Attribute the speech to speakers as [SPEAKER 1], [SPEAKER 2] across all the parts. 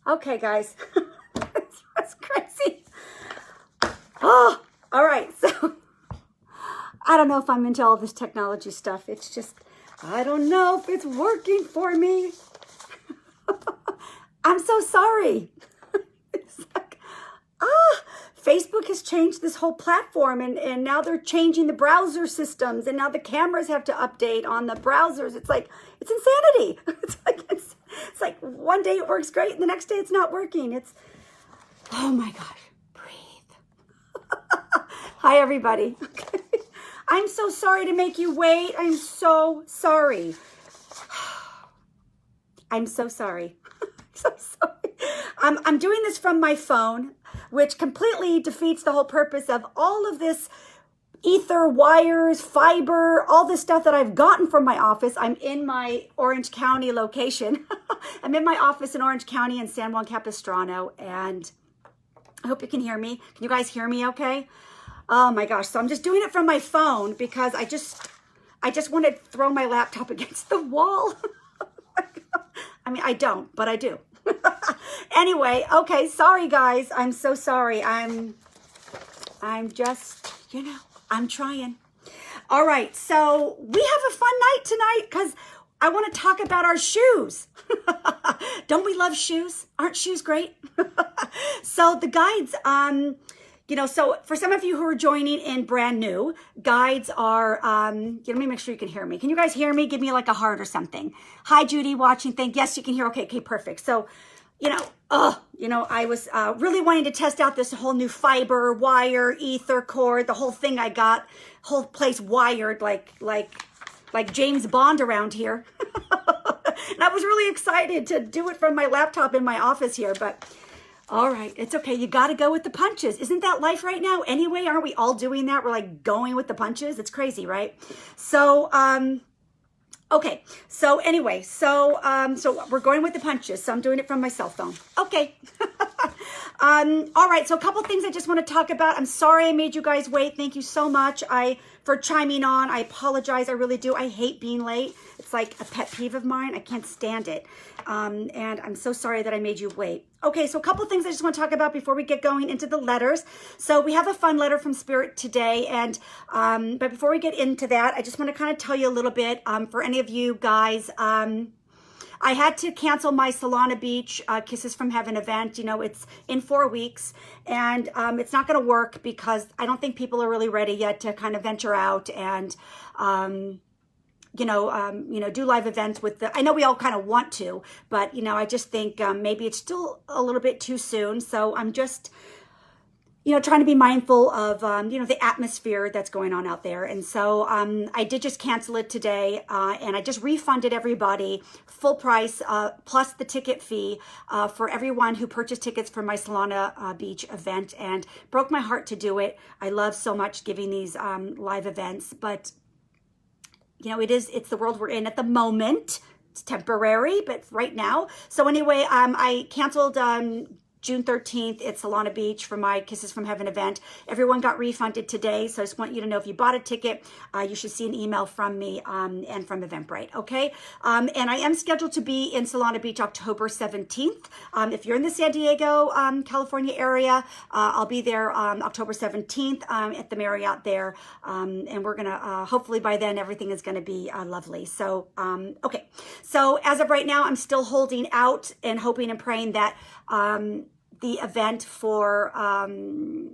[SPEAKER 1] Okay, guys. That's crazy. Oh, all right. So I don't know if I'm into all this technology stuff. It's just, I don't know if it's working for me. I'm so sorry. It's like, Facebook has changed this whole platform and now they're changing the browser systems and now the cameras have to update on the browsers. It's like, it's insanity. It's like one day it works great and the next day it's not working. It's, oh my gosh, breathe. Hi, everybody. Okay. I'm so sorry to make you wait. I'm so sorry. I'm so sorry. So sorry. I'm doing this from my phone, which completely defeats the whole purpose of all of this ether, wires, fiber, all this stuff that I've gotten from my office. I'm in my Orange County location. I'm in my office in Orange County in San Juan Capistrano, and I hope you can hear me. Can you guys hear me okay? Oh my gosh. So I'm just doing it from my phone because I just want to throw my laptop against the wall. I mean, I don't, but I do. Anyway, okay, sorry guys. I'm so sorry. I'm just, I'm trying. All right, so we have a fun night tonight because I want to talk about our shoes. Don't we love shoes? Aren't shoes great? So the Guides, so for some of you who are joining in brand new, Guides are, let me make sure you can hear me. Can you guys hear me? Give me like a heart or something. Hi, Judy, watching. Yes, you can hear. Okay, perfect. So, I was really wanting to test out this whole new fiber, wire, ether cord, the whole thing I got, whole place wired like James Bond around here. And I was really excited to do it from my laptop in my office here, but all right, it's okay. You got to go with the punches. Isn't that life right now? Anyway, aren't we all doing that? We're like going with the punches. It's crazy, right? So, okay. So anyway, so we're going with the punches. So I'm doing it from my cell phone. Okay. All right. So a couple things I just want to talk about. I'm sorry I made you guys wait. Thank you so much. For chiming on. I apologize. I really do. I hate being late. It's like a pet peeve of mine. I can't stand it. And I'm so sorry that I made you wait. Okay, so a couple things I just want to talk about before we get going into the letters. So we have a fun letter from Spirit today. And but before we get into that, I just want to kind of tell you a little bit for any of you guys. I had to cancel my Solana Beach Kisses from Heaven event. It's in 4 weeks, and it's not going to work because I don't think people are really ready yet to kind of venture out and, do live events with I know we all kind of want to, but, I just think maybe it's still a little bit too soon. So I'm just, trying to be mindful of, the atmosphere that's going on out there. And so I did just cancel it today, and I just refunded everybody full price, plus the ticket fee for everyone who purchased tickets for my Solana Beach event, and broke my heart to do it. I love so much giving these live events, but, it's the world we're in at the moment. It's temporary, but right now. So anyway, I canceled June 13th, it's Solana Beach for my Kisses from Heaven event. Everyone got refunded today, so I just want you to know if you bought a ticket, you should see an email from me and from Eventbrite, okay? And I am scheduled to be in Solana Beach October 17th. If you're in the San Diego, California area, I'll be there October 17th at the Marriott there, and we're gonna, hopefully by then, everything is gonna be lovely. So, okay. So as of right now, I'm still holding out and hoping and praying that the event for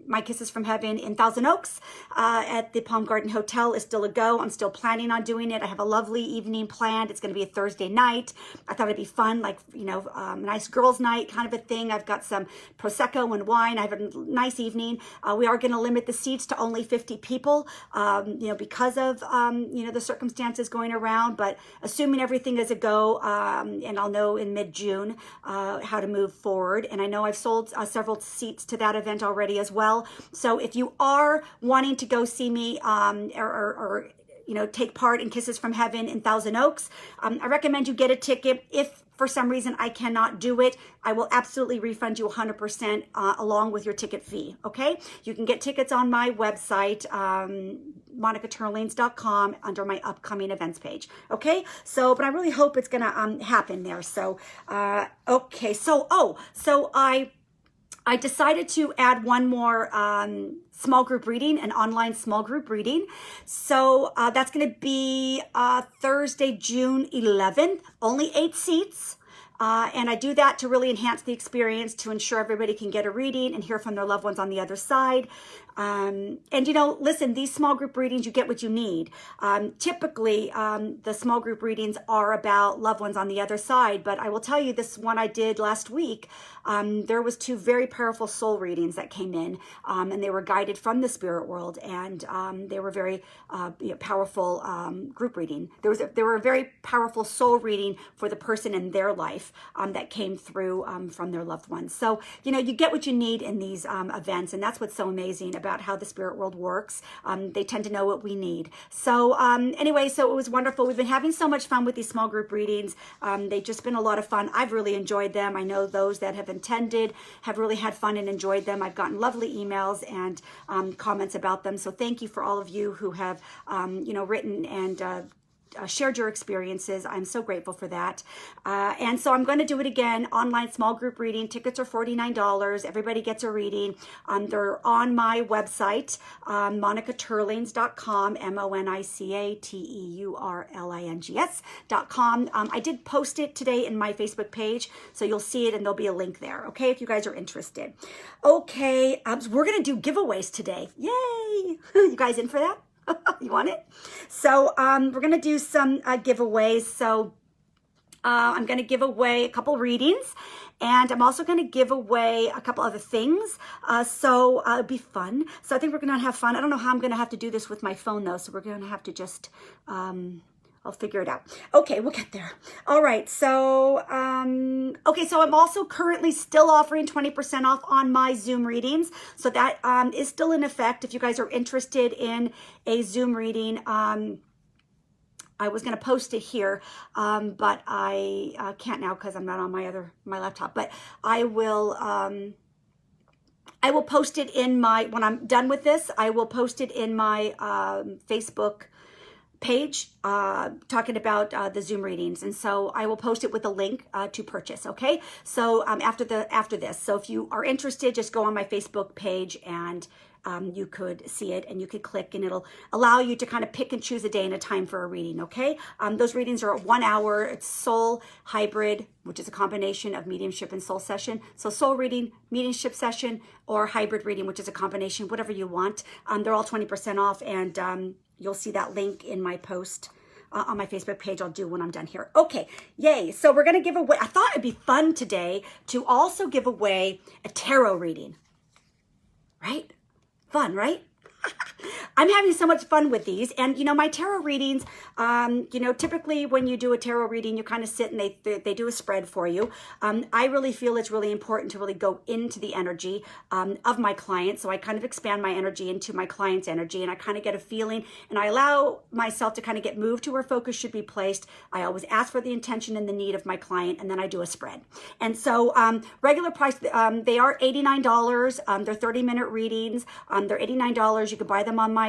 [SPEAKER 1] my Kisses from Heaven in Thousand Oaks at the Palm Garden Hotel is still a go. I'm still planning on doing it. I have a lovely evening planned. It's going to be a Thursday night. I thought it'd be fun, like, nice girls' night kind of a thing. I've got some Prosecco and wine. I have a nice evening. We are going to limit the seats to only 50 people, because of, the circumstances going around. But assuming everything is a go, and I'll know in mid-June how to move forward. And I know I've sold several seats to that event already as well. So if you are wanting to go see me, or take part in Kisses from Heaven in Thousand Oaks. I recommend you get a ticket. If for some reason I cannot do it, I will absolutely refund you 100% along with your ticket fee, okay? You can get tickets on my website, monicaturlings.com, under my upcoming events page, okay? So, but I really hope it's going to happen there. So, okay. So I decided to add one more small group reading, an online small group reading. So that's going to be Thursday, June 11th, only 8 seats. And I do that to really enhance the experience, to ensure everybody can get a reading and hear from their loved ones on the other side. And listen, these small group readings, you get what you need. Typically, the small group readings are about loved ones on the other side, but I will tell you, this one I did last week, there was 2 very powerful soul readings that came in, and they were guided from the spirit world, and they were very powerful group reading. There were a very powerful soul reading for the person in their life that came through from their loved ones. So, you get what you need in these events, and that's what's so amazing about how the spirit world works. They tend to know what we need. So anyway, so it was wonderful. We've been having so much fun with these small group readings. They've just been a lot of fun. I've really enjoyed them. I know those that have attended have really had fun and enjoyed them. I've gotten lovely emails and comments about them. So thank you for all of you who have, written and shared your experiences. I'm so grateful for that. And so I'm going to do it again, online small group reading. Tickets are $49. Everybody gets a reading. They're on my website, monicaturlings.com, monicaturlings.com. I did post it today in my Facebook page, so you'll see it and there'll be a link there, okay, if you guys are interested. Okay, so we're going to do giveaways today. Yay! You guys in for that? You want it? So we're going to do some giveaways. So I'm going to give away a couple readings, and I'm also going to give away a couple other things. So it'll be fun. So I think we're going to have fun. I don't know how I'm going to have to do this with my phone, though. So we're going to have to just... I'll figure it out. Okay, we'll get there. All right, so, okay, so I'm also currently still offering 20% off on my Zoom readings. So that is still in effect. If you guys are interested in a Zoom reading, I was going to post it here, but I can't now because I'm not on my laptop. But I will post it in my, when I'm done with this, I will post it in my Facebook page talking about the Zoom readings, and so I will post it with a link to purchase. Okay, so after this, so if you are interested, just go on my Facebook page and you could see it and you could click, and it'll allow you to kind of pick and choose a day and a time for a reading. Okay, those readings are 1 hour. It's soul hybrid, which is a combination of mediumship and soul session. So soul reading, mediumship session, or hybrid reading, which is a combination, whatever you want. They're all 20% off, and you'll see that link in my post on my Facebook page. I'll do when I'm done here. Okay, yay. So we're going to give away, I thought it'd be fun today to also give away a tarot reading, right? Fun, right? I'm having so much fun with these. And, my tarot readings, typically when you do a tarot reading, you kind of sit and they do a spread for you. I really feel it's really important to really go into the energy of my client. So I kind of expand my energy into my client's energy, and I kind of get a feeling, and I allow myself to kind of get moved to where focus should be placed. I always ask for the intention and the need of my client, and then I do a spread. And so regular price, they are $89. They're 30-minute readings. They're $89. You could buy them on my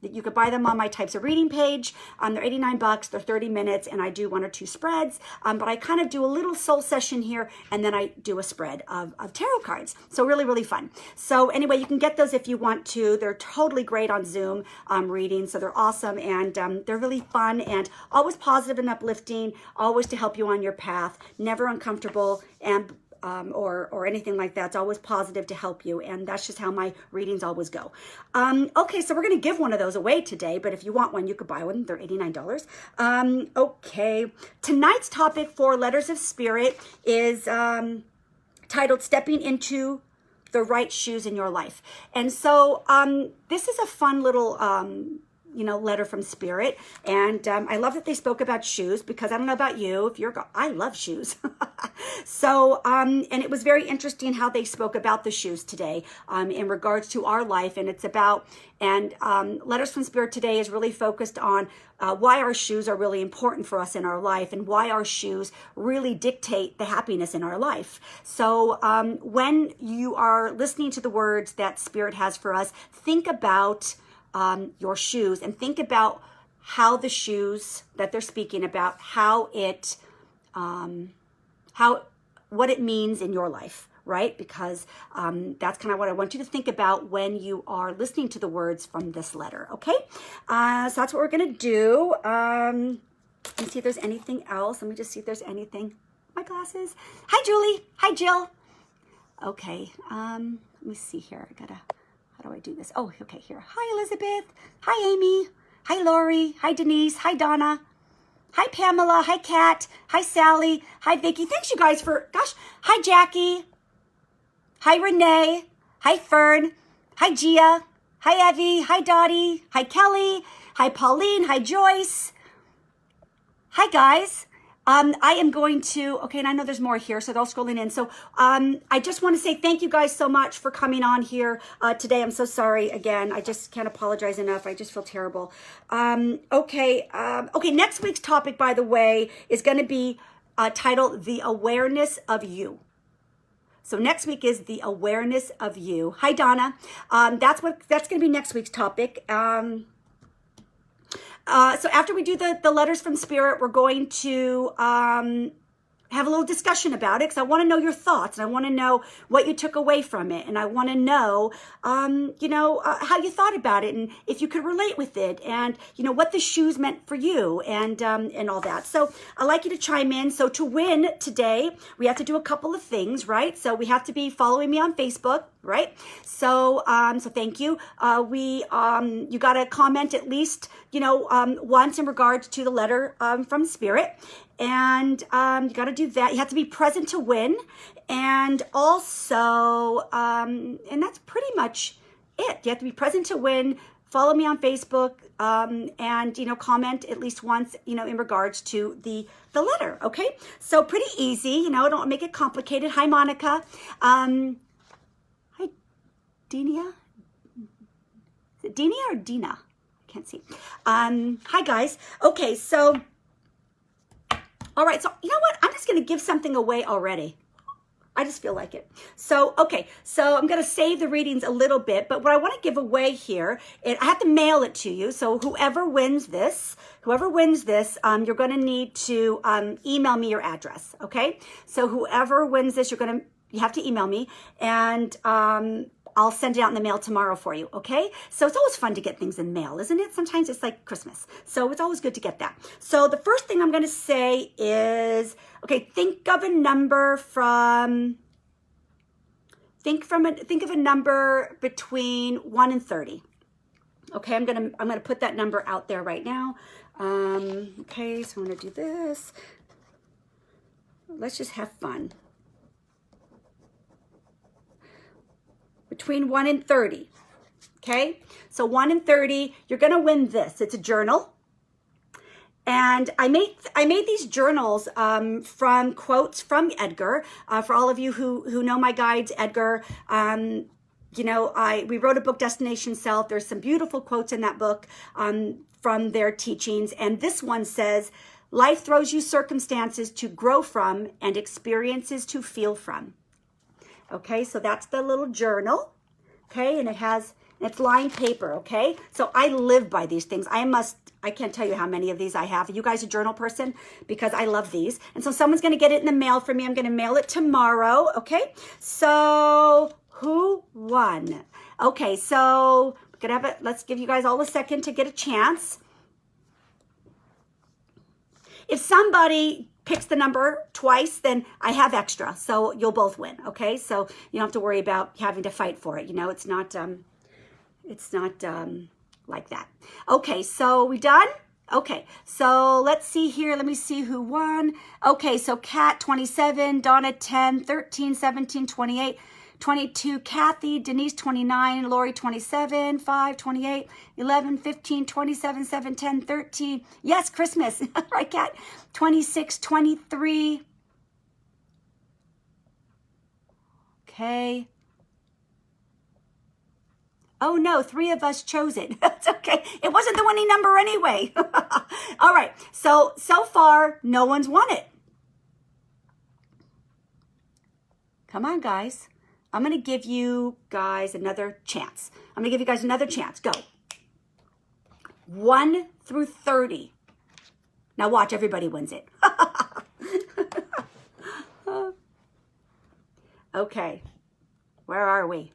[SPEAKER 1] you could buy them on my types of reading page. They're $89. They're 30 minutes, and I do 1 or 2 spreads. But I kind of do a little soul session here, and then I do a spread of tarot cards. So really, really fun. So anyway, you can get those if you want to. They're totally great on Zoom readings. So they're awesome, and they're really fun and always positive and uplifting, always to help you on your path, never uncomfortable and or anything like that. It's always positive to help you, and that's just how my readings always go. Okay, so we're going to give one of those away today, but if you want one, you could buy one. They're $89. Okay, tonight's topic for Letters of Spirit is titled Stepping into the Right Shoes in Your Life. And so this is a fun little letter from Spirit. And I love that they spoke about shoes, because I don't know about you, I love shoes. So, and it was very interesting how they spoke about the shoes today in regards to our life. And it's about, and Letters from Spirit today is really focused on why our shoes are really important for us in our life and why our shoes really dictate the happiness in our life. So when you are listening to the words that Spirit has for us, think about your shoes and think about how the shoes that they're speaking about, what it means in your life, right? Because that's kind of what I want you to think about when you are listening to the words from this letter, okay? So that's what we're going to do. Let me see if there's anything else. Let me just see if there's anything. My glasses. Hi, Julie. Hi, Jill. Okay, let me see here. How do I do this? Oh, okay, here. Hi, Elizabeth. Hi, Amy. Hi, Lori. Hi, Denise. Hi, Donna. Hi, Pamela. Hi, Kat. Hi, Sally. Hi, Vicki. Thanks, you guys, hi, Jackie. Hi, Renee. Hi, Fern. Hi, Gia. Hi, Evie. Hi, Dottie. Hi, Kelly. Hi, Pauline. Hi, Joyce. Hi, guys. I am going to, okay, and I know there's more here, so they're all scrolling in. So I just want to say thank you guys so much for coming on here today. I'm so sorry again. I just can't apologize enough. I just feel terrible. Okay, next week's topic, by the way, is going to be titled The Awareness of You. So next week is the awareness of you. Hi, Donna. That's going to be next week's topic. So after we do the letters from Spirit, we're going to have a little discussion about it because I want to know your thoughts and I want to know what you took away from it, and I want to know, how you thought about it and if you could relate with it, and what the shoes meant for you, and all that. So I'd like you to chime in. So to win today, we have to do a couple of things, right? So we have to be following me on Facebook, right? So so thank you. You got to comment at least once in regards to the letter from Spirit. And you got to do that. You have to be present to win. And also, and that's pretty much it. You have to be present to win. Follow me on Facebook, and, comment at least once, in regards to the letter. Okay. So pretty easy, don't make it complicated. Hi, Monica. Hi, Dina. Is it Dina or Dina? I can't see. Hi, guys. Okay. So, all right, so you know what? I'm just going to give something away already. I just feel like it. So, okay, so I'm going to save the readings a little bit, but what I want to give away here, I have to mail it to you. So whoever wins this, you're going to need to email me your address, okay? So whoever wins this, you have to email me, and I'll send it out in the mail tomorrow for you, okay? So it's always fun to get things in mail, isn't it? Sometimes it's like Christmas. So it's always good to get that. So the first thing I'm going to say is, okay, think of a number between 1 and 30. Okay, I'm going to put that number out there right now. Okay, so I'm going to do this. Let's just have fun. Between 1 and 30, okay? So 1 and 30, you're going to win this. It's a journal. And I made these journals from quotes from Edgar. For all of you who know my Guides Edgar, we wrote a book, Destination Self. There's some beautiful quotes in that book from their teachings. And this one says, life throws you circumstances to grow from and experiences to feel from. Okay, so that's the little journal, okay, and it's lined paper, okay? So I live by these things. I can't tell you how many of these I have. Are you guys a journal person? Because I love these. And so someone's going to get it in the mail for me. I'm going to mail it tomorrow, okay? So who won? Okay, so we're going to have it. Let's give you guys all a second to get a chance. If somebody picks the number twice, then I have extra, so you'll both win, okay? So you don't have to worry about having to fight for it. It's not like that. Okay, so we done? Okay, so let's see here. Let me see who won. Okay, so Kat, 27, Donna, 10, 13, 17, 28, 22, Kathy, Denise, 29, Lori, 27, 5, 28, 11, 15, 27, 7, 10, 13. Yes, Christmas. Right, Kat? 26, 23, Okay. Oh no, 3 of us chose it. That's okay. It wasn't the winning number anyway. All right. So far, no one's won it. Come on, guys. I'm going to give you guys another chance. I'm going to give you guys another chance. Go. 1 through 30. Now watch, everybody wins it. Okay. Where are we?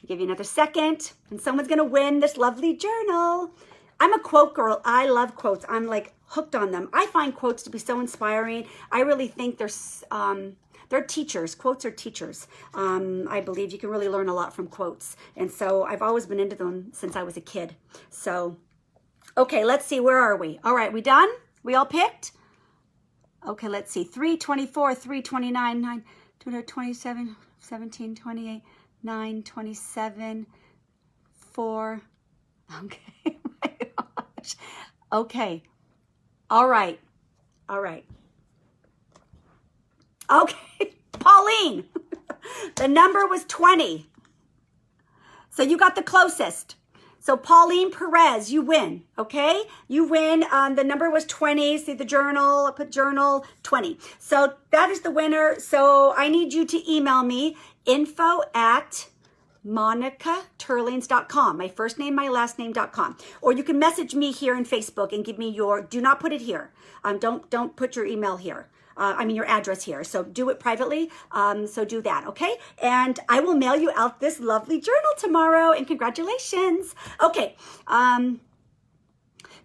[SPEAKER 1] I'll give you another second, and someone's going to win this lovely journal. I'm a quote girl. I love quotes. I'm like hooked on them. I find quotes to be so inspiring. I really think they're teachers. Quotes are teachers. I believe you can really learn a lot from quotes. And so I've always been into them since I was a kid. So, okay, let's see. Where are we? All right, we done? We all picked? Okay, let's see. 324, 329, 9, 227, 17, 28, 9, 27, 4. Okay. Oh my gosh. Okay. All right. All right. Okay. Pauline, the number was 20. So you got the closest. So Pauline Perez, you win, okay? You win. The number was 20. See the journal, I put journal 20. So that is the winner. So I need you to email me info@monicaturlings.com. My first name, my last name.com. Or you can message me here in Facebook and give me your, do not put it here. Don't put your email here. Your address here. So do it privately. So do that, okay? And I will mail you out this lovely journal tomorrow. And congratulations. Okay.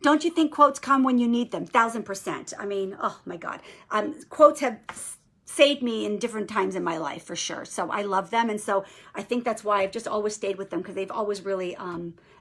[SPEAKER 1] Don't you think quotes come when you need them? 1000%. I mean, oh my God. Quotes have saved me in different times in my life for sure. So I love them. And so I think that's why I've just always stayed with them, because they've always really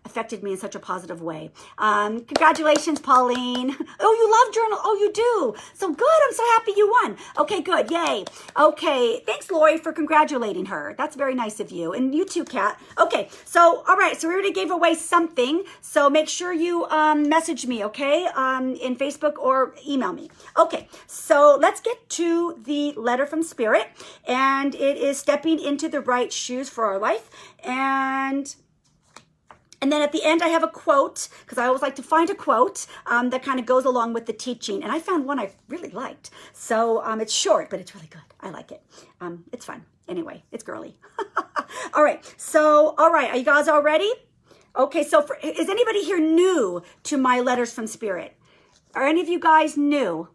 [SPEAKER 1] affected me in such a positive way. Congratulations, Pauline. Oh, you love journal. Oh, you do. So good. I'm so happy you won. Okay, good. Yay. Okay. Thanks, Lori, for congratulating her. That's very nice of you. And you too, Kat. Okay. So, all right. So we already gave away something. So make sure you message me, okay, in Facebook or email me. Okay. So let's get to the letter from Spirit. And it is stepping into the right shoes for our life. And then at the end, I have a quote, because I always like to find a quote that kind of goes along with the teaching. And I found one I really liked. So it's short, but it's really good. I like it. It's fun. Anyway, it's girly. All right. So, all right. Are you guys all ready? Okay. So is anybody here new to my letters from Spirit? Are any of you guys new?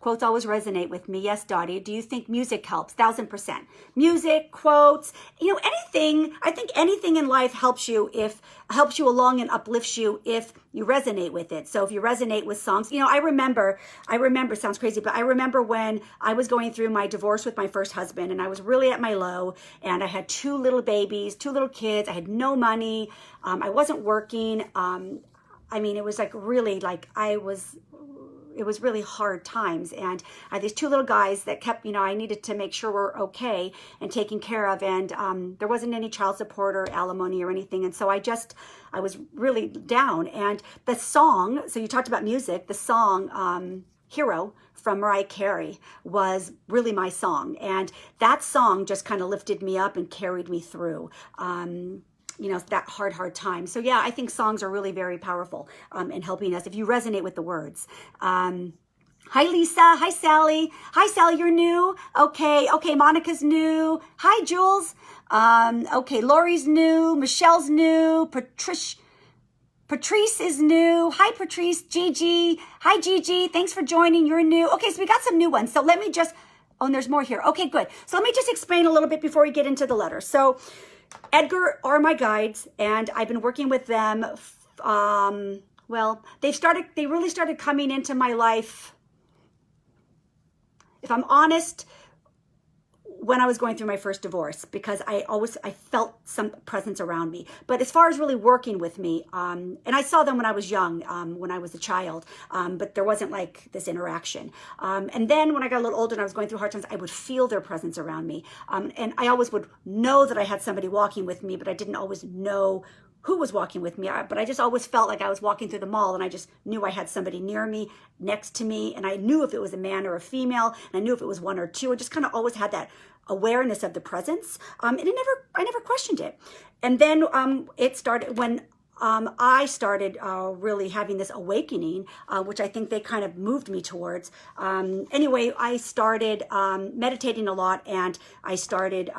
[SPEAKER 1] Quotes always resonate with me. Yes, Dottie. Do you think music helps? 1000%. Music, quotes, anything. I think anything in life helps you along and uplifts you if you resonate with it. So if you resonate with songs, I remember, sounds crazy, but I remember when I was going through my divorce with my first husband, and I was really at my low, and I had 2 little babies, 2 little kids. I had no money. I wasn't working. It was like really it was really hard times. And I had these 2 little guys that kept, I needed to make sure we're okay and taken care of. And there wasn't any child support or alimony or anything. And so I was really down. And the song, so you talked about music, the song, Hero from Mariah Carey was really my song. And that song just kind of lifted me up and carried me through. That hard time. So yeah, I think songs are really very powerful in helping us if you resonate with the words. Hi, Lisa. Hi, Sally. Hi, Sally. You're new. Okay. Monica's new. Hi, Jules. Okay. Lori's new. Michelle's new. Patrice is new. Hi, Patrice. Gigi. Hi, Gigi. Thanks for joining. You're new. Okay. So we got some new ones. So let me just, and there's more here. Okay, good. So let me just explain a little bit before we get into the letter. So Edgar are my guides, and I've been working with them. They really started coming into my life, if I'm honest, when I was going through my first divorce, because I felt some presence around me. But as far as really working with me, and I saw them when I was young, when I was a child, but there wasn't like this interaction. And then when I got a little older and I was going through hard times, I would feel their presence around me. And I always would know that I had somebody walking with me, but I didn't always know who was walking with me, but I just always felt like I was walking through the mall and I just knew I had somebody near me, next to me, and I knew if it was a man or a female, and I knew if it was one or two. I just kind of always had that awareness of the presence, and I never questioned it. And then it started when I started really having this awakening, which I think they kind of moved me towards. Anyway, I started meditating a lot, and I started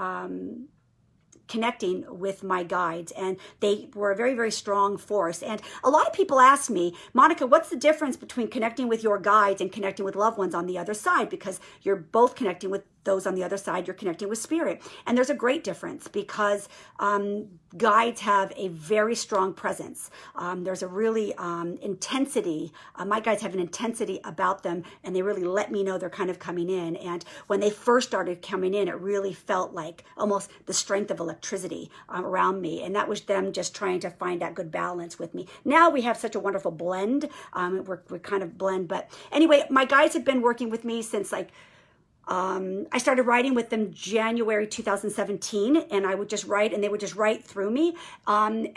[SPEAKER 1] connecting with my guides, and they were a very, very strong force. And a lot of people ask me, Monica, what's the difference between connecting with your guides and connecting with loved ones on the other side? Because you're both connecting with those on the other side, you're connecting with spirit. And there's a great difference, because guides have a very strong presence. There's a really intensity. My guides have an intensity about them, and they really let me know they're kind of coming in. And when they first started coming in, it really felt like almost the strength of electricity around me. And that was them just trying to find that good balance with me. Now we have such a wonderful blend. We're kind of blend. But anyway, my guides have been working with me since I started writing with them January 2017, and I would just write, and they would just write through me. And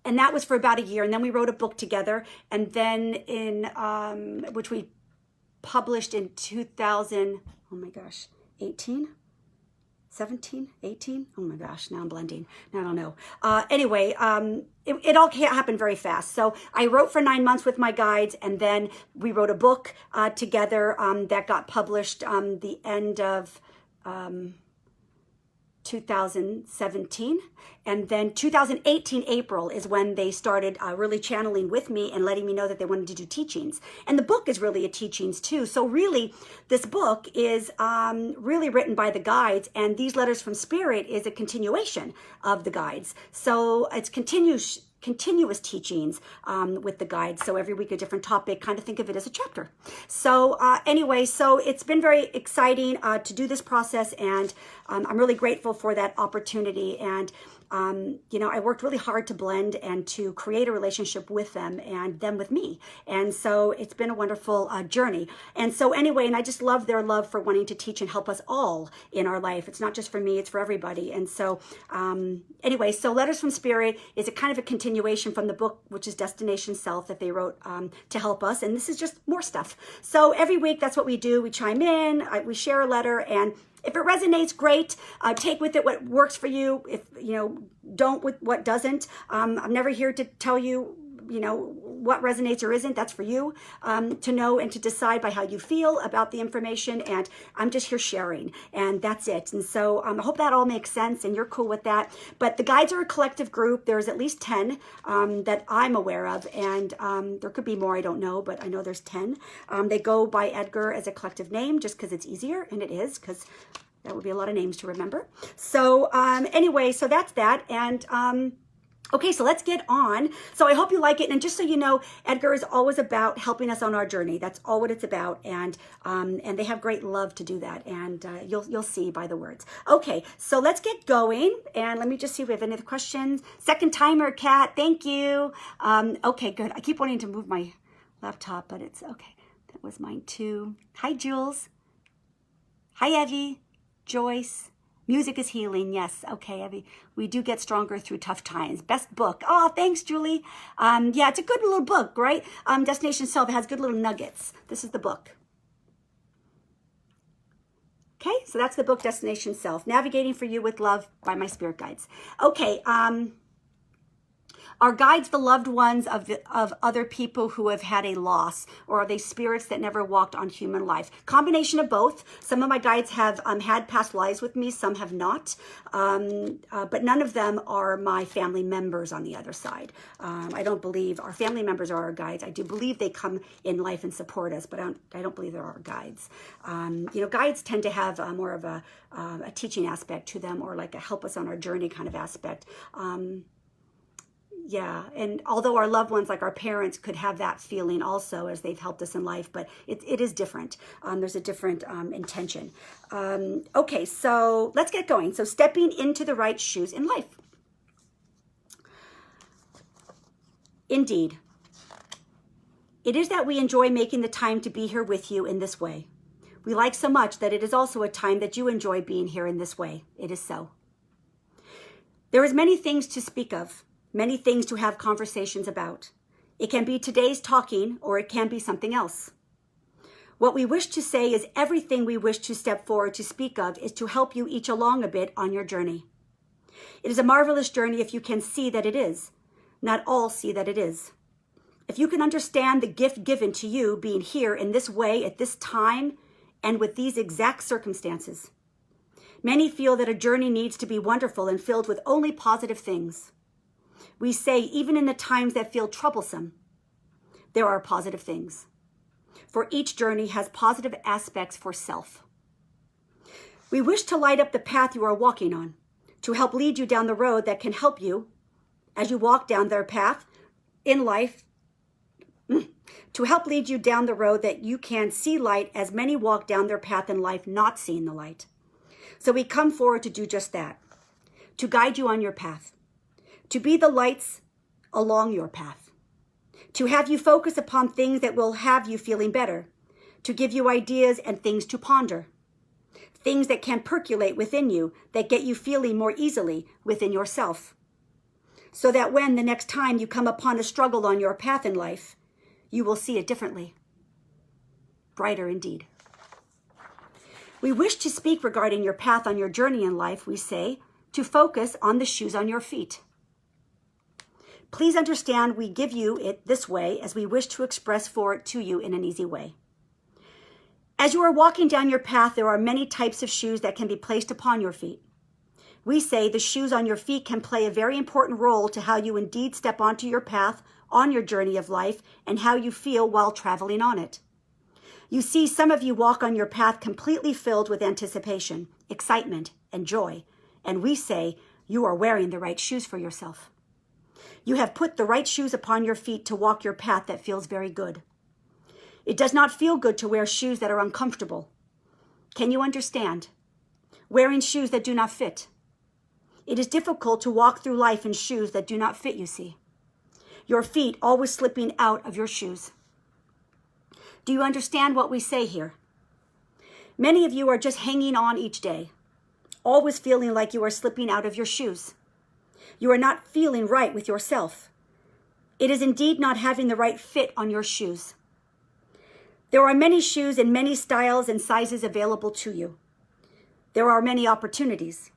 [SPEAKER 1] that was for about a year. And then we wrote a book together. And then which we published in 2000, oh my gosh, 18? 17, 18? Oh my gosh, now I'm blending. I don't know. Anyway, it all happened very fast. So I wrote for 9 months with my guides, and then we wrote a book together that got published the end of 2017. And then 2018 April is when they started really channeling with me and letting me know that they wanted to do teachings. And the book is really a teachings too. So really, this book is really written by the guides, and these letters from spirit is a continuation of the guides. So it's continuous teachings with the guides. So every week a different topic, kind of think of it as a chapter. So anyway, so it's been very exciting to do this process, and I'm really grateful for that opportunity. And I worked really hard to blend and to create a relationship with them and them with me. And so it's been a wonderful journey. And so anyway, and I just love their love for wanting to teach and help us all in our life. It's not just for me, it's for everybody. And so anyway, so Letters from Spirit is a kind of a continuation from the book, which is Destination Self, that they wrote to help us. And this is just more stuff. So every week, that's what we do. We chime in, we share a letter, and if it resonates, great. Take with it what works for you. If don't with what doesn't. I'm never here to tell you, what resonates or isn't. That's for you to know and to decide by how you feel about the information. And I'm just here sharing, and that's it. And so I hope that all makes sense and you're cool with that. But the guides are a collective group. There's at least 10 that I'm aware of, and there could be more, I don't know, but I know there's 10. They go by Edgar as a collective name just because it's easier, and it is, because that would be a lot of names to remember. So anyway, so that's that. And okay, so let's get on. So I hope you like it. And just so you know, Edgar is always about helping us on our journey. That's all what it's about. And they have great love to do that. And you'll see by the words. Okay, so let's get going. And let me just see if we have any other questions. Second timer, Kat. Thank you. Okay, good. I keep wanting to move my laptop, but it's okay. That was mine too. Hi, Jules. Hi, Evie. Joyce. Music is healing. Yes. Okay, Evie. We do get stronger through tough times. Best book. Oh, thanks, Julie. Yeah, it's a good little book, right? Destination Self has good little nuggets. This is the book. Okay, so that's the book, Destination Self. Navigating for You with Love by my spirit guides. Okay, are guides the loved ones of other people who have had a loss, or are they spirits that never walked on human life? Combination of both. Some of my guides have had past lives with me, some have not, but none of them are my family members on the other side. I don't believe our family members are our guides. I do believe they come in life and support us, but I don't believe they're our guides. Guides tend to have more of a teaching aspect to them, or like a help us on our journey kind of aspect. Yeah, and although our loved ones, like our parents, could have that feeling also as they've helped us in life, but it is different. There's a different intention. Okay, so let's get going. So stepping into the right shoes in life. Indeed, it is that we enjoy making the time to be here with you in this way. We like so much that it is also a time that you enjoy being here in this way. It is so. There is many things to speak of, many things to have conversations about. It can be today's talking, or it can be something else. What we wish to say is everything we wish to step forward to speak of is to help you each along a bit on your journey. It is a marvelous journey if you can see that it is. Not all see that it is. If you can understand the gift given to you being here in this way at this time and with these exact circumstances. Many feel that a journey needs to be wonderful and filled with only positive things. We say even in the times that feel troublesome, there are positive things. For each journey has positive aspects for self. We wish to light up the path you are walking on, to help lead you down the road that can help you as you walk down their path in life, to help lead you down the road that you can see light as many walk down their path in life not seeing the light. So we come forward to do just that, to guide you on your path, to be the lights along your path, to have you focus upon things that will have you feeling better, to give you ideas and things to ponder, things that can percolate within you that get you feeling more easily within yourself, so that when the next time you come upon a struggle on your path in life, you will see it differently, brighter indeed. We wish to speak regarding your path on your journey in life, we say, to focus on the shoes on your feet. Please understand we give you it this way as we wish to express for it to you in an easy way. As you are walking down your path, there are many types of shoes that can be placed upon your feet. We say the shoes on your feet can play a very important role to how you indeed step onto your path on your journey of life and how you feel while traveling on it. You see, some of you walk on your path completely filled with anticipation, excitement, and joy, and we say you are wearing the right shoes for yourself. You have put the right shoes upon your feet to walk your path that feels very good. It does not feel good to wear shoes that are uncomfortable. Can you understand? Wearing shoes that do not fit. It is difficult to walk through life in shoes that do not fit, you see. Your feet always slipping out of your shoes. Do you understand what we say here? Many of you are just hanging on each day, always feeling like you are slipping out of your shoes. You are not feeling right with yourself. It is indeed not having the right fit on your shoes. There are many shoes in many styles and sizes available to you. There are many opportunities.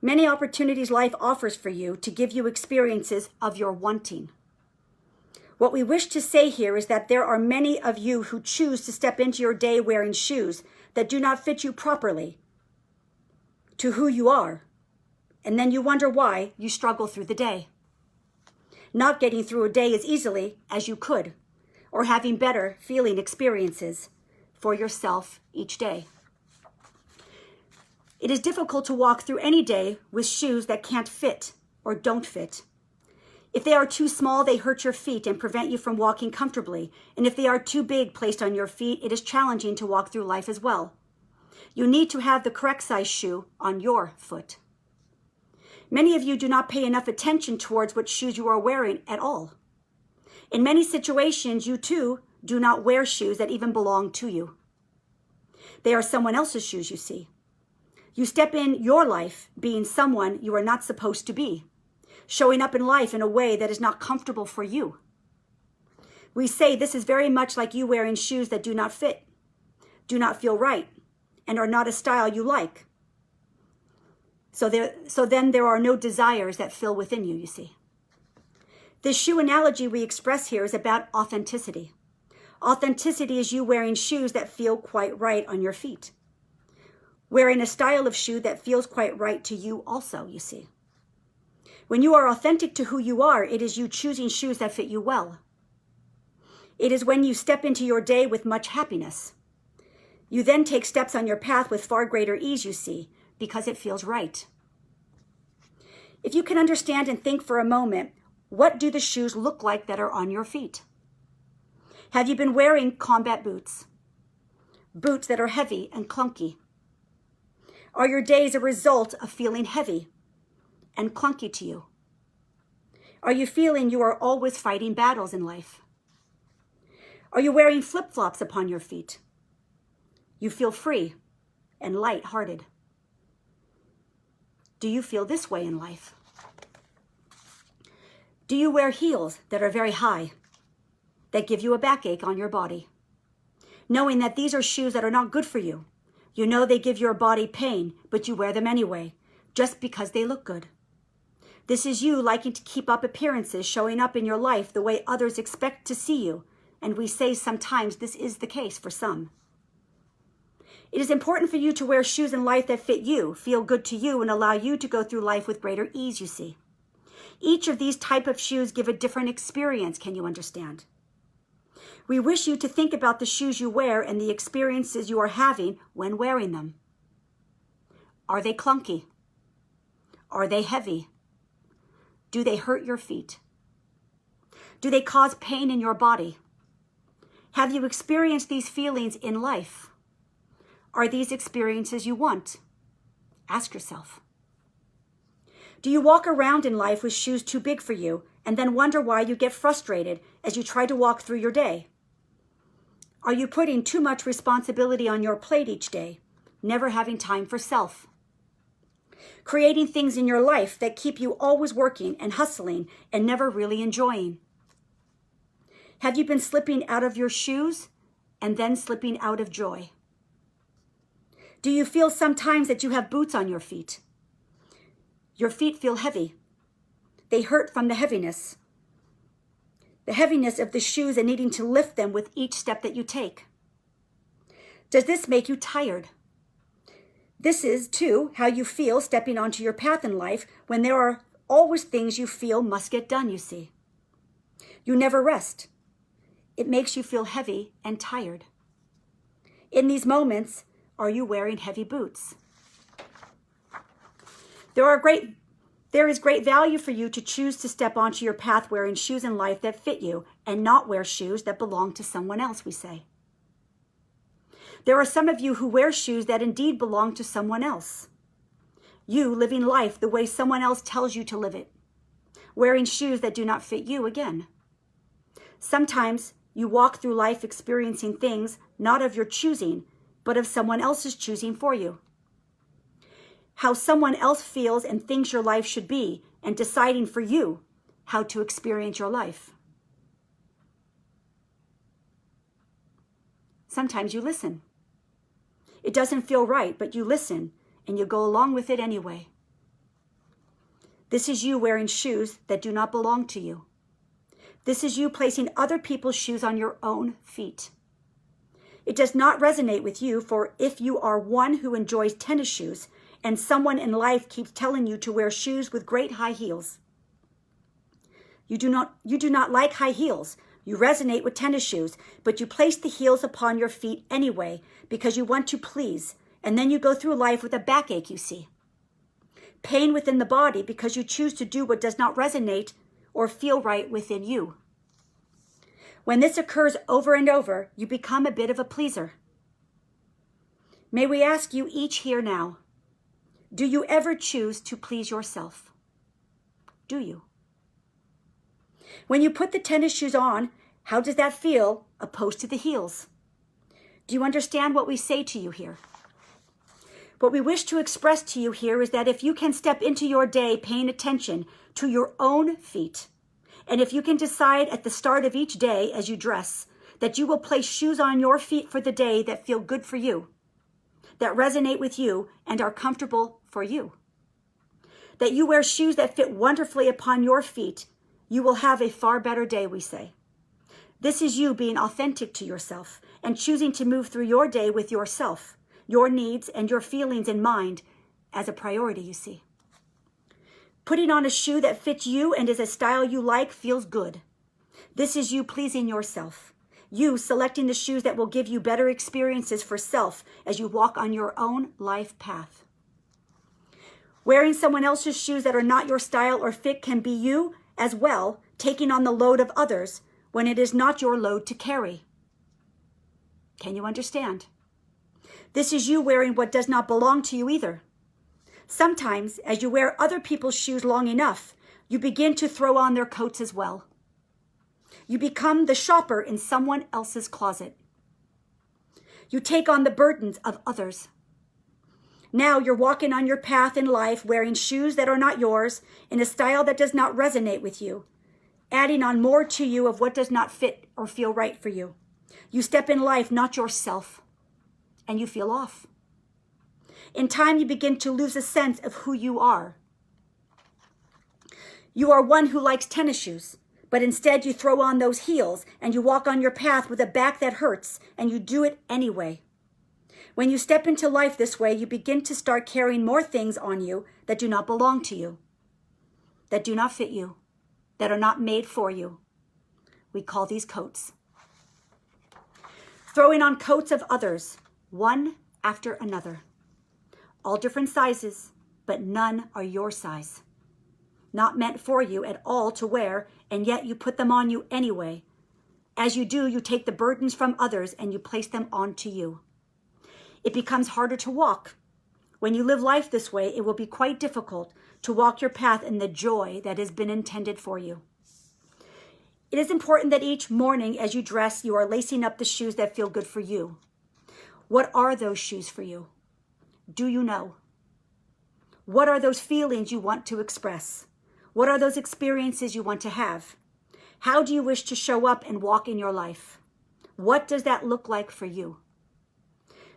[SPEAKER 1] Many opportunities life offers for you to give you experiences of your wanting. What we wish to say here is that there are many of you who choose to step into your day wearing shoes that do not fit you properly to who you are. And then you wonder why you struggle through the day. Not getting through a day as easily as you could, or having better feeling experiences for yourself each day. It is difficult to walk through any day with shoes that can't fit or don't fit. If they are too small, they hurt your feet and prevent you from walking comfortably. And if they are too big placed on your feet, it is challenging to walk through life as well. You need to have the correct size shoe on your foot. Many of you do not pay enough attention towards what shoes you are wearing at all. In many situations, you too do not wear shoes that even belong to you. They are someone else's shoes, you see. You step in your life being someone you are not supposed to be, showing up in life in a way that is not comfortable for you. We say this is very much like you wearing shoes that do not fit, do not feel right, and are not a style you like. So then there are no desires that fill within you, you see. This shoe analogy we express here is about authenticity. Authenticity is you wearing shoes that feel quite right on your feet. Wearing a style of shoe that feels quite right to you also, you see. When you are authentic to who you are, it is you choosing shoes that fit you well. It is when you step into your day with much happiness. You then take steps on your path with far greater ease, you see, because it feels right. If you can understand and think for a moment, what do the shoes look like that are on your feet? Have you been wearing combat boots? Boots that are heavy and clunky? Are your days a result of feeling heavy and clunky to you? Are you feeling you are always fighting battles in life? Are you wearing flip-flops upon your feet? You feel free and light-hearted. do you feel this way in life? Do you wear heels that are very high, that give you a backache on your body? Knowing that these are shoes that are not good for you. You know they give your body pain, but you wear them anyway, just because they look good. This is you liking to keep up appearances, showing up in your life the way others expect to see you, and we say sometimes this is the case for some. It is important for you to wear shoes in life that fit you, feel good to you, and allow you to go through life with greater ease, you see. Each of these type of shoes give a different experience, can you understand? We wish you to think about the shoes you wear and the experiences you are having when wearing them. Are they clunky? Are they heavy? Do they hurt your feet? Do they cause pain in your body? Have you experienced these feelings in life? Are these experiences you want? Ask yourself. Do you walk around in life with shoes too big for you and then wonder why you get frustrated as you try to walk through your day? Are you putting too much responsibility on your plate each day, never having time for self? Creating things in your life that keep you always working and hustling and never really enjoying? Have you been slipping out of your shoes and then slipping out of joy? Do you feel sometimes that you have boots on your feet? Your feet feel heavy. They hurt from the heaviness of the shoes and needing to lift them with each step that you take. Does this make you tired? This is, too, how you feel stepping onto your path in life when there are always things you feel must get done, you see. You never rest. It makes you feel heavy and tired. In these moments, are you wearing heavy boots? There is great value for you to choose to step onto your path wearing shoes in life that fit you and not wear shoes that belong to someone else, we say. There are some of you who wear shoes that indeed belong to someone else. You living life the way someone else tells you to live it, wearing shoes that do not fit you again. Sometimes you walk through life experiencing things not of your choosing, but of someone else's choosing for you. How someone else feels and thinks your life should be, and deciding for you how to experience your life. Sometimes you listen. It doesn't feel right, but you listen, and you go along with it anyway. This is you wearing shoes that do not belong to you. This is you placing other people's shoes on your own feet. It does not resonate with you, for if you are one who enjoys tennis shoes, and someone in life keeps telling you to wear shoes with great high heels. You do not like high heels. You resonate with tennis shoes, but you place the heels upon your feet anyway because you want to please, and then you go through life with a backache, you see. Pain within the body because you choose to do what does not resonate or feel right within you. When this occurs over and over, you become a bit of a pleaser. May we ask you each here now, do you ever choose to please yourself? Do you? When you put the tennis shoes on, how does that feel opposed to the heels? Do you understand what we say to you here? What we wish to express to you here is that if you can step into your day paying attention to your own feet, and if you can decide at the start of each day as you dress that you will place shoes on your feet for the day that feel good for you, that resonate with you and are comfortable for you, that you wear shoes that fit wonderfully upon your feet, you will have a far better day, we say. This is you being authentic to yourself and choosing to move through your day with yourself, your needs and your feelings in mind as a priority, you see. Putting on a shoe that fits you and is a style you like feels good. This is you pleasing yourself. You selecting the shoes that will give you better experiences for self as you walk on your own life path. Wearing someone else's shoes that are not your style or fit can be you as well taking on the load of others when it is not your load to carry. Can you understand? This is you wearing what does not belong to you either. Sometimes, as you wear other people's shoes long enough, you begin to throw on their coats as well. You become the shopper in someone else's closet. You take on the burdens of others. Now you're walking on your path in life wearing shoes that are not yours in a style that does not resonate with you, adding on more to you of what does not fit or feel right for you. You step in life not yourself, and you feel off. In time, you begin to lose a sense of who you are. You are one who likes tennis shoes, but instead you throw on those heels and you walk on your path with a back that hurts, and you do it anyway. When you step into life this way, you begin to start carrying more things on you that do not belong to you, that do not fit you, that are not made for you. We call these coats. Throwing on coats of others, one after another. All different sizes, but none are your size. Not meant for you at all to wear, and yet you put them on you anyway. As you do, you take the burdens from others and you place them onto you. It becomes harder to walk. When you live life this way, it will be quite difficult to walk your path in the joy that has been intended for you. It is important that each morning as you dress, you are lacing up the shoes that feel good for you. What are those shoes for you? Do you know? What are those feelings you want to express? What are those experiences you want to have? How do you wish to show up and walk in your life? What does that look like for you?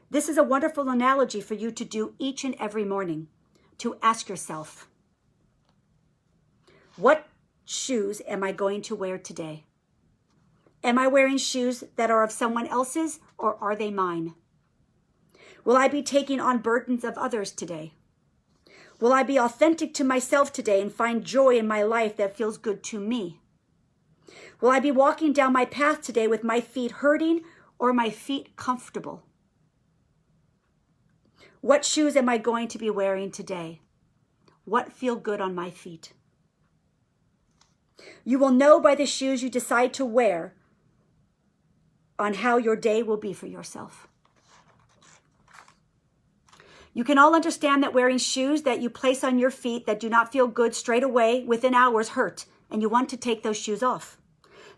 [SPEAKER 1] This is a wonderful analogy for you to do each and every morning, to ask yourself, what shoes am I going to wear today? Am I wearing shoes that are of someone else's, or are they mine? Will I be taking on burdens of others today? Will I be authentic to myself today and find joy in my life that feels good to me? Will I be walking down my path today with my feet hurting or my feet comfortable? What shoes am I going to be wearing today? What feel good on my feet? You will know by the shoes you decide to wear on how your day will be for yourself. You can all understand that wearing shoes that you place on your feet that do not feel good straight away within hours hurt, and you want to take those shoes off.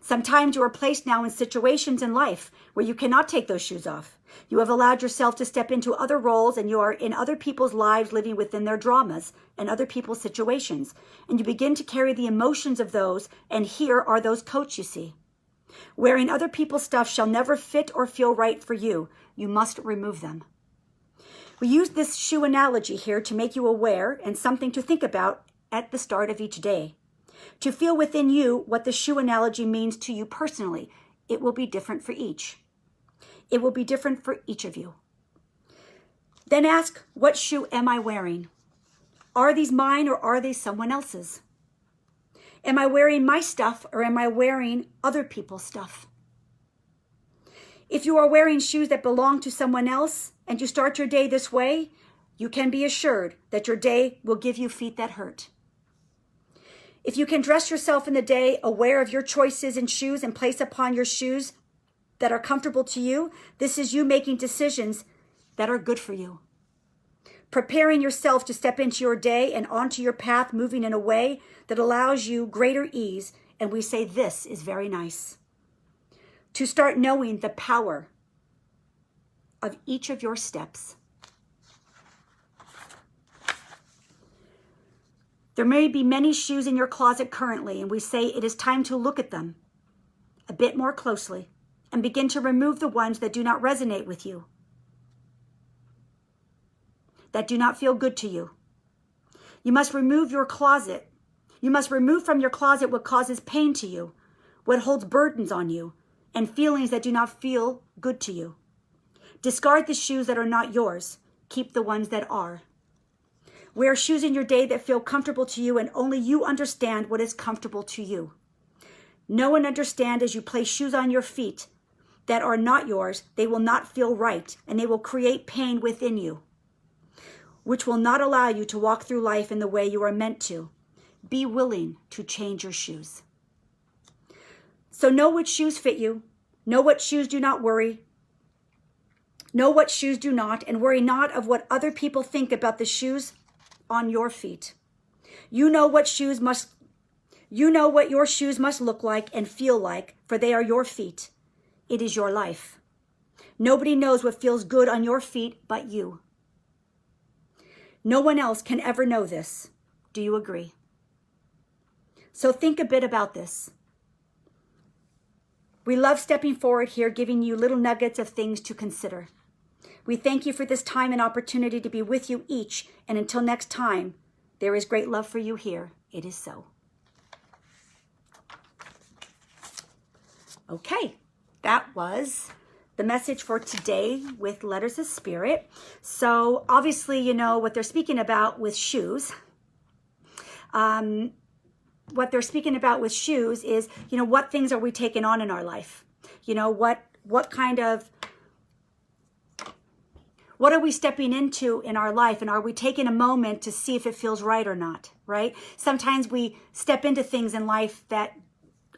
[SPEAKER 1] Sometimes you are placed now in situations in life where you cannot take those shoes off. You have allowed yourself to step into other roles, and you are in other people's lives living within their dramas and other people's situations. And you begin to carry the emotions of those, and here are those coats you see. Wearing other people's stuff shall never fit or feel right for you. You must remove them. We use this shoe analogy here to make you aware and something to think about at the start of each day. To feel within you what the shoe analogy means to you personally. It will be different for each. It will be different for each of you. Then ask, what shoe am I wearing? Are these mine or are they someone else's? Am I wearing my stuff or am I wearing other people's stuff? If you are wearing shoes that belong to someone else and you start your day this way, you can be assured that your day will give you feet that hurt. If you can dress yourself in the day aware of your choices in shoes and place upon your shoes that are comfortable to you, this is you making decisions that are good for you. Preparing yourself to step into your day and onto your path, moving in a way that allows you greater ease. And we say this is very nice. To start knowing the power of each of your steps. There may be many shoes in your closet currently, and we say it is time to look at them a bit more closely and begin to remove the ones that do not resonate with you, that do not feel good to you. You must remove your closet. You must remove from your closet what causes pain to you, what holds burdens on you, and feelings that do not feel good to you. Discard the shoes that are not yours. Keep the ones that are. Wear shoes in your day that feel comfortable to you, and only you understand what is comfortable to you. Know and understand as you place shoes on your feet that are not yours, they will not feel right, and they will create pain within you, which will not allow you to walk through life in the way you are meant to. Be willing to change your shoes. So know which shoes fit you. Know what shoes do not worry. Know what shoes do not, and worry not of what other people think about the shoes on your feet. You know what your shoes must look like and feel like, for they are your feet. It is your life. Nobody knows what feels good on your feet but you. No one else can ever know this. Do you agree? So think a bit about this. We love stepping forward here, giving you little nuggets of things to consider. We thank you for this time and opportunity to be with you each. And until next time, there is great love for you here. It is so. Okay, that was the message for today with Letters of Spirit. So obviously, you know what they're speaking about with shoes. What they're speaking about with shoes is, you know, what things are we taking on in our life? You know, what are we stepping into in our life? And are we taking a moment to see if it feels right or not, right? Sometimes we step into things in life that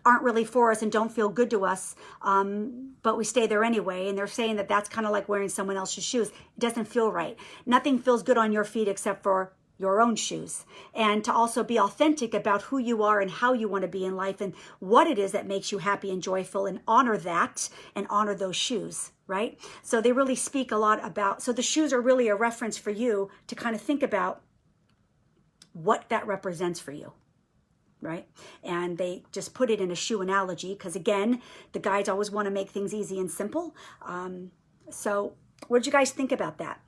[SPEAKER 1] aren't really for us and don't feel good to us, but we stay there anyway. And they're saying that that's kind of like wearing someone else's shoes. It doesn't feel right. Nothing feels good on your feet except for your own shoes. And to also be authentic about who you are and how you want to be in life and what it is that makes you happy and joyful, and honor that and honor those shoes, right? So they really speak a lot about, so the shoes are really a reference for you to kind of think about what that represents for you, right? And they just put it in a shoe analogy because, again, the guides always want to make things easy and simple. So what did you guys think about that?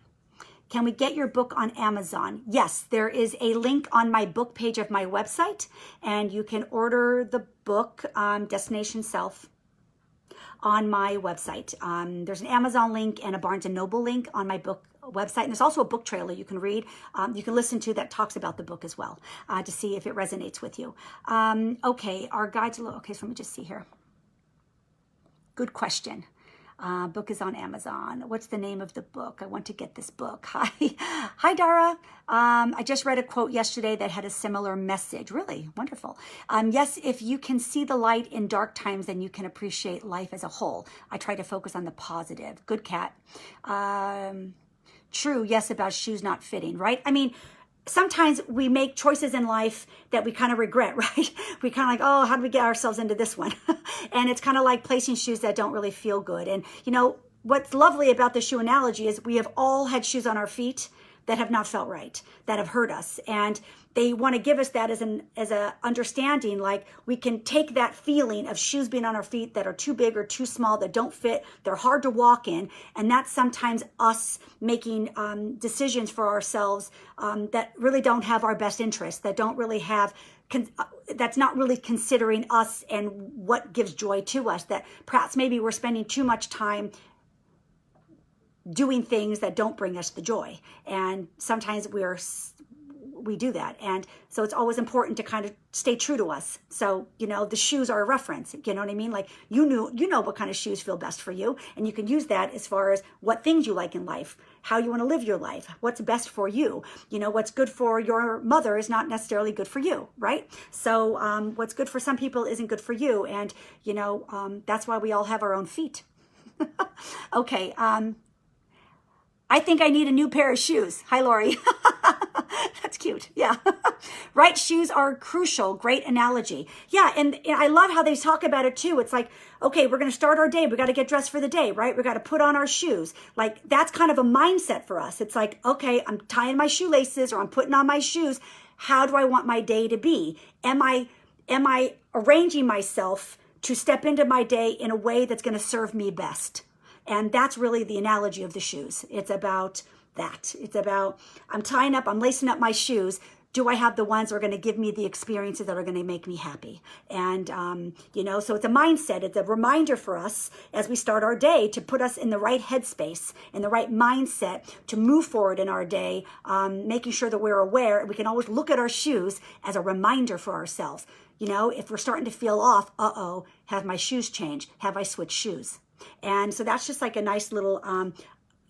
[SPEAKER 1] Can we get your book on Amazon? Yes, there is a link on my book page of my website, and you can order the book, Destination Self, on my website. There's an Amazon link and a Barnes & Noble link on my book website. And there's also a book trailer you can read, you can listen to, that talks about the book as well, to see if it resonates with you. Okay, our guide to, okay, so let me just see here. Good question. Book is on Amazon. What's the name of the book? I want to get this book. Hi. Hi, Dara. I just read a quote yesterday that had a similar message. Really wonderful. Yes, if you can see the light in dark times, then you can appreciate life as a whole. I try to focus on the positive. Good cat. True, yes, about shoes not fitting, right? I mean, sometimes we make choices in life that we kind of regret, right? We kind of like, oh, how did we get ourselves into this one? And it's kind of like placing shoes that don't really feel good. And, you know, what's lovely about the shoe analogy is we have all had shoes on our feet that have not felt right, that have hurt us. And they want to give us that as a understanding, like we can take that feeling of shoes being on our feet that are too big or too small, that don't fit, they're hard to walk in. And that's sometimes us making decisions for ourselves that really don't have our best interests, that don't really have, that's not really considering us and what gives joy to us, that perhaps maybe we're spending too much time doing things that don't bring us the joy. And sometimes we do that. And so it's always important to kind of stay true to us. So, you know, the shoes are a reference, you know what I mean? Like you know what kind of shoes feel best for you. And you can use that as far as what things you like in life, how you want to live your life, what's best for you. You know, what's good for your mother is not necessarily good for you, right? So what's good for some people isn't good for you. And, you know, that's why we all have our own feet. Okay. I think I need a new pair of shoes. Hi, Lori. That's cute. Yeah. Right shoes are crucial. Great analogy. Yeah. And I love how they talk about it too. It's like, okay, we're going to start our day. We got to get dressed for the day, right? We got to put on our shoes. Like that's kind of a mindset for us. It's like, okay, I'm tying my shoelaces or I'm putting on my shoes. How do I want my day to be? Am I arranging myself to step into my day in a way that's going to serve me best? And that's really the analogy of the shoes. It's about that. It's about, I'm tying up, I'm lacing up my shoes. Do I have the ones that are going to give me the experiences that are going to make me happy? And, you know, so it's a mindset. It's a reminder for us as we start our day to put us in the right headspace, in the right mindset to move forward in our day, making sure that we're aware. We can always look at our shoes as a reminder for ourselves. You know, if we're starting to feel off, have my shoes changed? Have I switched shoes? And so that's just like a nice little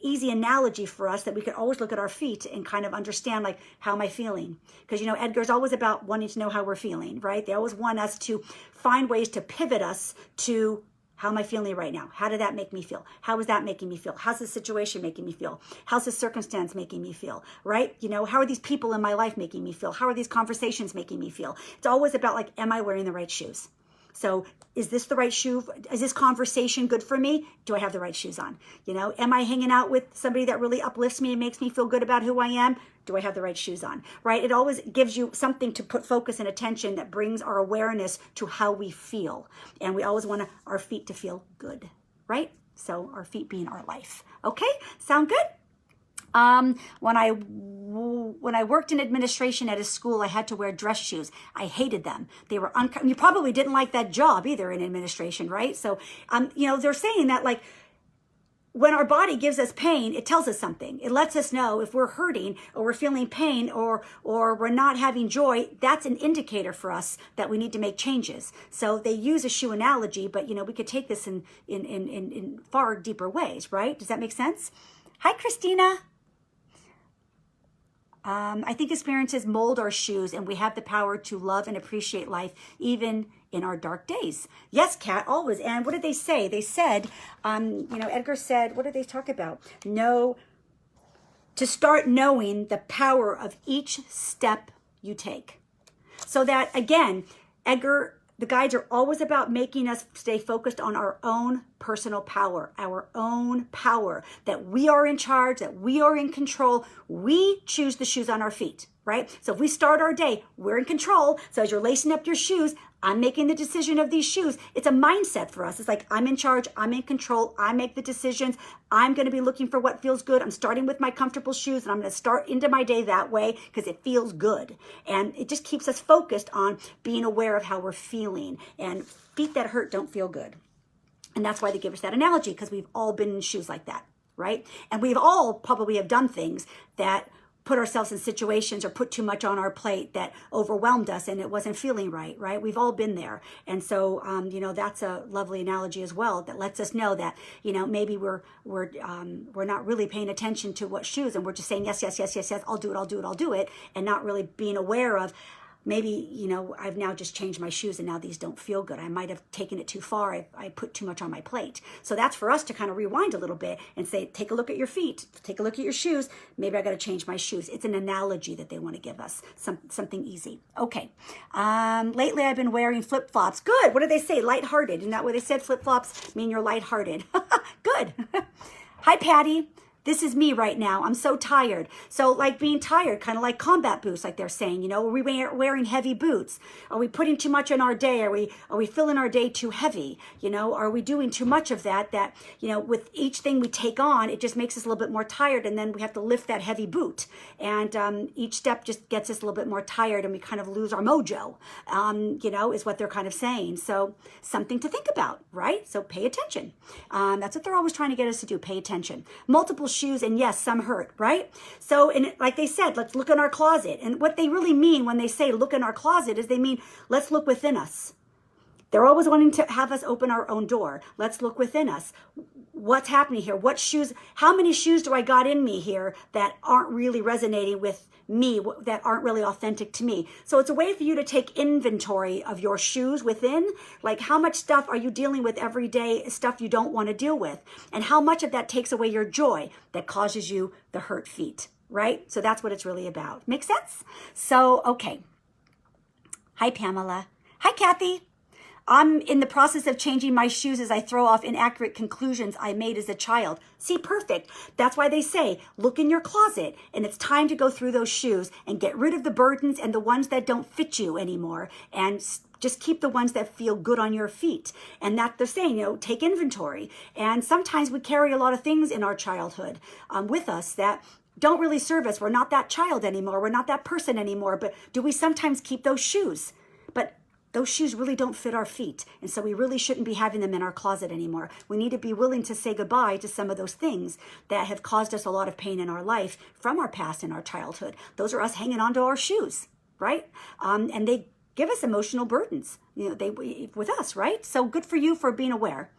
[SPEAKER 1] easy analogy for us that we could always look at our feet and kind of understand, like, how am I feeling? Because, you know, Edgar's always about wanting to know how we're feeling, right? They always want us to find ways to pivot us to how am I feeling right now? How did that make me feel? How is that making me feel? How's this situation making me feel? How's this circumstance making me feel, right? You know, how are these people in my life making me feel? How are these conversations making me feel? It's always about, like, am I wearing the right shoes? So is this the right shoe? Is this conversation good for me? Do I have the right shoes on? You know, am I hanging out with somebody that really uplifts me and makes me feel good about who I am? Do I have the right shoes on, right? It always gives you something to put focus and attention that brings our awareness to how we feel. And we always want our feet to feel good, right? So our feet being our life. Okay, sound good? When I worked in administration at a school, I had to wear dress shoes. I hated them. They were you probably didn't like that job either in administration, right? So, you know, they're saying that like when our body gives us pain, it tells us something. It lets us know if we're hurting or we're feeling pain or we're not having joy. That's an indicator for us that we need to make changes. So they use a shoe analogy, but you know, we could take this in far deeper ways, right? Does that make sense? Hi, Christina. I think experiences mold our shoes, and we have the power to love and appreciate life, even in our dark days. Yes, Kat, always. And what did they say? They said, you know, Edgar said, what did they talk about? To start knowing the power of each step you take. So that, again, Edgar, the guides are always about making us stay focused on our own personal power, that we are in charge, that we are in control. We choose the shoes on our feet, right? So if we start our day, we're in control. So as you're lacing up your shoes, I'm making the decision of these shoes. It's a mindset for us. It's like, I'm in charge, I'm in control, I make the decisions. I'm going to be looking for what feels good. I'm starting with my comfortable shoes, and I'm going to start into my day that way because it feels good. And it just keeps us focused on being aware of how we're feeling. And feet that hurt don't feel good. And that's why they give us that analogy, because we've all been in shoes like that, right? And we've all probably have done things that put ourselves in situations or put too much on our plate that overwhelmed us and it wasn't feeling right, right? We've all been there. And so, you know, that's a lovely analogy as well that lets us know that, you know, maybe we're not really paying attention to what shoes, and we're just saying, yes, I'll do it, and not really being aware of, maybe, you know, I've now just changed my shoes and now these don't feel good. I might have taken it too far. I put too much on my plate. So that's for us to kind of rewind a little bit and say, take a look at your feet, take a look at your shoes. Maybe I got to change my shoes. It's an analogy that they want to give us, something easy. Okay. Lately I've been wearing flip-flops. Good. What do they say? Lighthearted. Isn't that what they said? Flip-flops mean you're lighthearted. Good. Hi, Patty. This is me right now. I'm so tired. So like being tired, kind of like combat boots, like they're saying, you know, are we wearing heavy boots? Are we putting too much in our day? Are we filling our day too heavy? You know, are we doing too much of that, you know, with each thing we take on, it just makes us a little bit more tired, and then we have to lift that heavy boot. And each step just gets us a little bit more tired, and we kind of lose our mojo, you know, is what they're kind of saying. So something to think about, right? So pay attention. That's what they're always trying to get us to do, pay attention. Multiple shoes, and yes, some hurt, right? So, and like they said, let's look in our closet. And what they really mean when they say look in our closet is they mean let's look within us. They're always wanting to have us open our own door. Let's look within us. What's happening here? What shoes, how many shoes do I got in me here that aren't really resonating with me, that aren't really authentic to me? So it's a way for you to take inventory of your shoes within, like how much stuff are you dealing with every day, stuff you don't want to deal with, and how much of that takes away your joy that causes you the hurt feet, right? So that's what it's really about. Make sense? So, okay. Hi, Pamela. Hi, Kathy. I'm in the process of changing my shoes as I throw off inaccurate conclusions I made as a child. See, perfect. That's why they say, look in your closet, and it's time to go through those shoes and get rid of the burdens and the ones that don't fit you anymore, and just keep the ones that feel good on your feet. And that they're saying, you know, take inventory. And sometimes we carry a lot of things in our childhood with us that don't really serve us. We're not that child anymore. We're not that person anymore. But do we sometimes keep those shoes? But those shoes really don't fit our feet. And so we really shouldn't be having them in our closet anymore. We need to be willing to say goodbye to some of those things that have caused us a lot of pain in our life from our past and our childhood. Those are us hanging on to our shoes, right? And they give us emotional burdens, you know, with us, right? So good for you for being aware.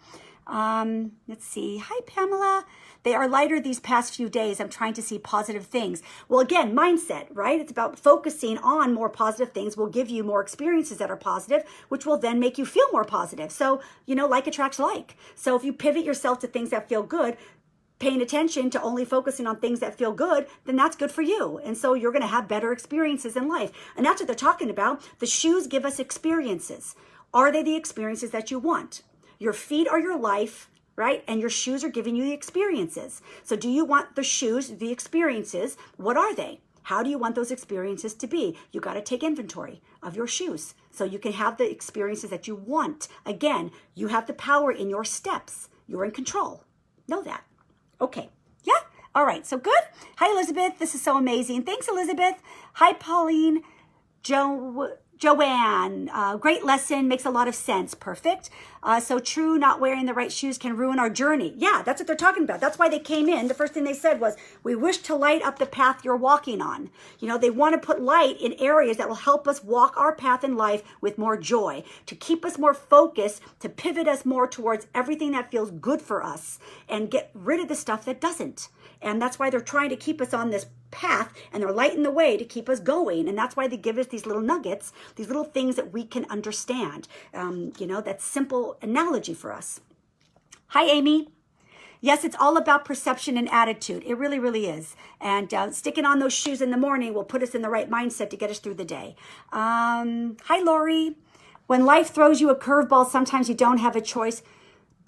[SPEAKER 1] Let's see. Hi, Pamela. They are lighter these past few days. I'm trying to see positive things. Well, again, mindset, right? It's about focusing on more positive things will give you more experiences that are positive, which will then make you feel more positive. So, you know, like attracts like. So if you pivot yourself to things that feel good, paying attention to only focusing on things that feel good, then that's good for you. And so you're going to have better experiences in life. And that's what they're talking about. The shoes give us experiences. Are they the experiences that you want? Your feet are your life, right? And your shoes are giving you the experiences. So do you want the shoes, the experiences? What are they? How do you want those experiences to be? You got to take inventory of your shoes so you can have the experiences that you want. Again, you have the power in your steps. You're in control. Know that. Okay. Yeah. All right. So good. Hi, Elizabeth. This is so amazing. Thanks, Elizabeth. Hi, Pauline. Joanne, great lesson, makes a lot of sense. Perfect. So true, not wearing the right shoes can ruin our journey. Yeah, that's what they're talking about. That's why they came in. The first thing they said was, we wish to light up the path you're walking on. You know, they want to put light in areas that will help us walk our path in life with more joy, to keep us more focused, to pivot us more towards everything that feels good for us and get rid of the stuff that doesn't. And that's why they're trying to keep us on this path, and they're lighting the way to keep us going. And that's why they give us these little nuggets, these little things that we can understand. You know, that simple analogy for us. Hi, Amy. Yes, it's all about perception and attitude. It really, really is. And sticking on those shoes in the morning will put us in the right mindset to get us through the day. Hi, Lori. When life throws you a curveball, sometimes you don't have a choice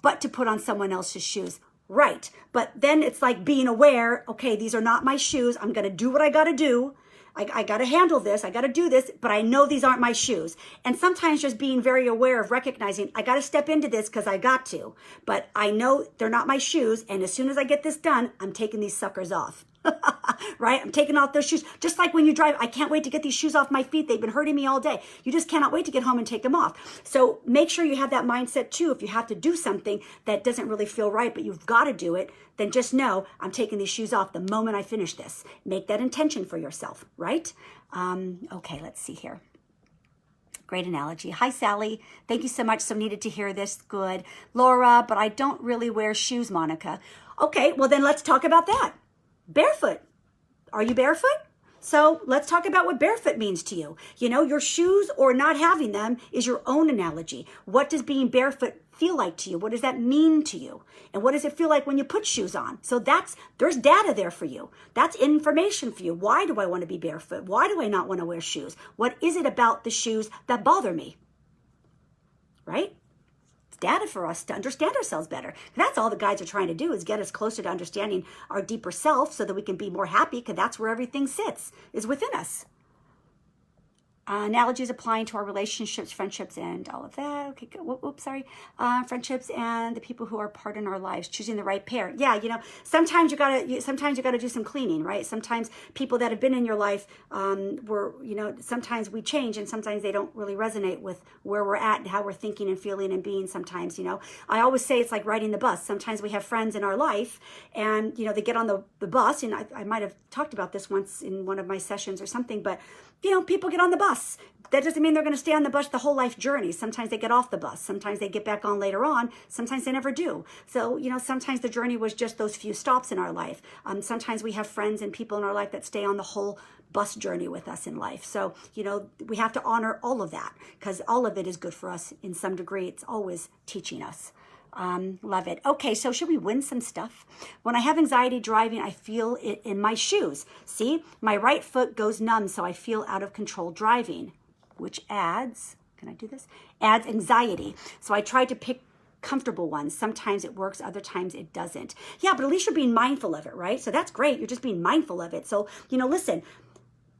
[SPEAKER 1] but to put on someone else's shoes. Right. But then it's like being aware, okay, these are not my shoes. I'm going to do what I got to do. I got to handle this. I got to do this, but I know these aren't my shoes. And sometimes just being very aware of recognizing I got to step into this because I got to, but I know they're not my shoes. And as soon as I get this done, I'm taking these suckers off. Right? I'm taking off those shoes. Just like when you drive, I can't wait to get these shoes off my feet. They've been hurting me all day. You just cannot wait to get home and take them off. So make sure you have that mindset too. If you have to do something that doesn't really feel right, but you've got to do it, then just know I'm taking these shoes off the moment I finish this. Make that intention for yourself, right? Okay, let's see here. Great analogy. Hi, Sally. Thank you so much. So needed to hear this. Good. Laura, but I don't really wear shoes, Monica. Okay, well then let's talk about that. Barefoot. Are you barefoot? So let's talk about what barefoot means to you. You know, your shoes or not having them is your own analogy. What does being barefoot feel like to you? What does that mean to you? And what does it feel like when you put shoes on? So there's data there for you. That's information for you. Why do I want to be barefoot? Why do I not want to wear shoes? What is it about the shoes that bother me? Right? Data for us to understand ourselves better. That's all the guides are trying to do, is get us closer to understanding our deeper self so that we can be more happy, because that's where everything sits, is within us. Analogies applying to our relationships, friendships, and all of that. Okay, good. Oops, sorry. Friendships and the people who are part in our lives, choosing the right pair. Yeah, you know, sometimes you gotta do some cleaning, right? Sometimes people that have been in your life sometimes we change, and sometimes they don't really resonate with where we're at and how we're thinking and feeling and being. Sometimes, you know, I always say it's like riding the bus. Sometimes we have friends in our life, and you know, they get on the bus, and I might have talked about this once in one of my sessions or something, but you know, people get on the bus. That doesn't mean they're going to stay on the bus the whole life journey. Sometimes they get off the bus. Sometimes they get back on later on. Sometimes they never do. So, you know, sometimes the journey was just those few stops in our life. Sometimes we have friends and people in our life that stay on the whole bus journey with us in life. So, you know, we have to honor all of that, because all of it is good for us in some degree. It's always teaching us. Love it. Okay, so should we win some stuff? When I have anxiety driving, I feel it in my shoes. See, my right foot goes numb, so I feel out of control driving, which adds, can I do this? Adds anxiety. So I try to pick comfortable ones. Sometimes it works, other times it doesn't. Yeah, but at least you're being mindful of it, right? So that's great. You're just being mindful of it. So, you know, listen,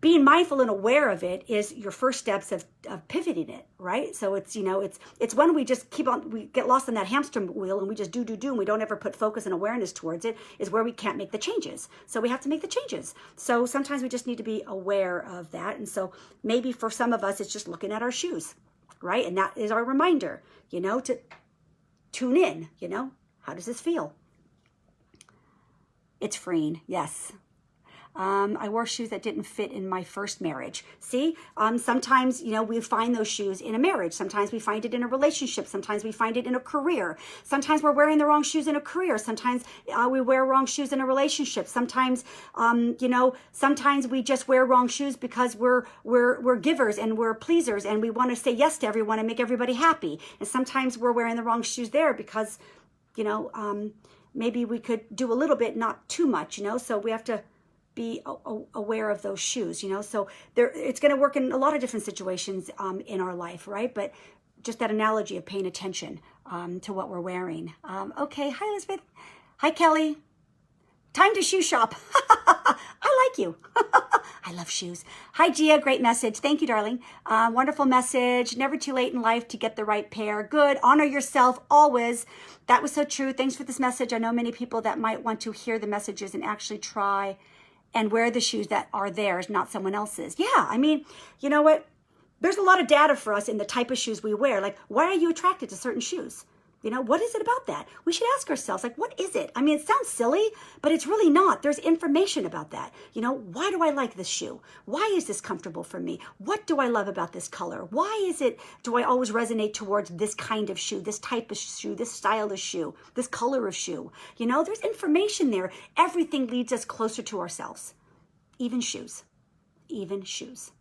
[SPEAKER 1] being mindful and aware of it is your first steps of pivoting it, right? So it's, you know, it's when we just we get lost in that hamster wheel and we just do, and we don't ever put focus and awareness towards it, is where we can't make the changes. So we have to make the changes. So sometimes we just need to be aware of that. And so maybe for some of us, it's just looking at our shoes, right? And that is our reminder, you know, to tune in, you know, how does this feel? It's freeing, yes. I wore shoes that didn't fit in my first marriage. See, sometimes, you know, we find those shoes in a marriage. Sometimes we find it in a relationship. Sometimes we find it in a career. Sometimes we're wearing the wrong shoes in a career. Sometimes we wear wrong shoes in a relationship. Sometimes, you know, sometimes we just wear wrong shoes because we're givers and we're pleasers and we want to say yes to everyone and make everybody happy. And sometimes we're wearing the wrong shoes there because, you know, maybe we could do a little bit, not too much, you know, so we have to be aware of those shoes, you know. So it's going to work in a lot of different situations in our life, right? But just that analogy of paying attention to what we're wearing. Okay, hi Elizabeth. Hi Kelly. Time to shoe shop. I like you. I love shoes. Hi Gia, great message. Thank you, darling. Wonderful message. Never too late in life to get the right pair. Good. Honor yourself always. That was so true. Thanks for this message. I know many people that might want to hear the messages and actually try and wear the shoes that are theirs, not someone else's. Yeah, I mean, you know what? There's a lot of data for us in the type of shoes we wear. Like, why are you attracted to certain shoes? You know, what is it about that? We should ask ourselves, like, what is it? I mean, it sounds silly, but it's really not. There's information about that. You know, why do I like this shoe? Why is this comfortable for me? What do I love about this color? Why do I always resonate towards this kind of shoe, this type of shoe, this style of shoe, this color of shoe? You know, there's information there. Everything leads us closer to ourselves. Even shoes. Even shoes.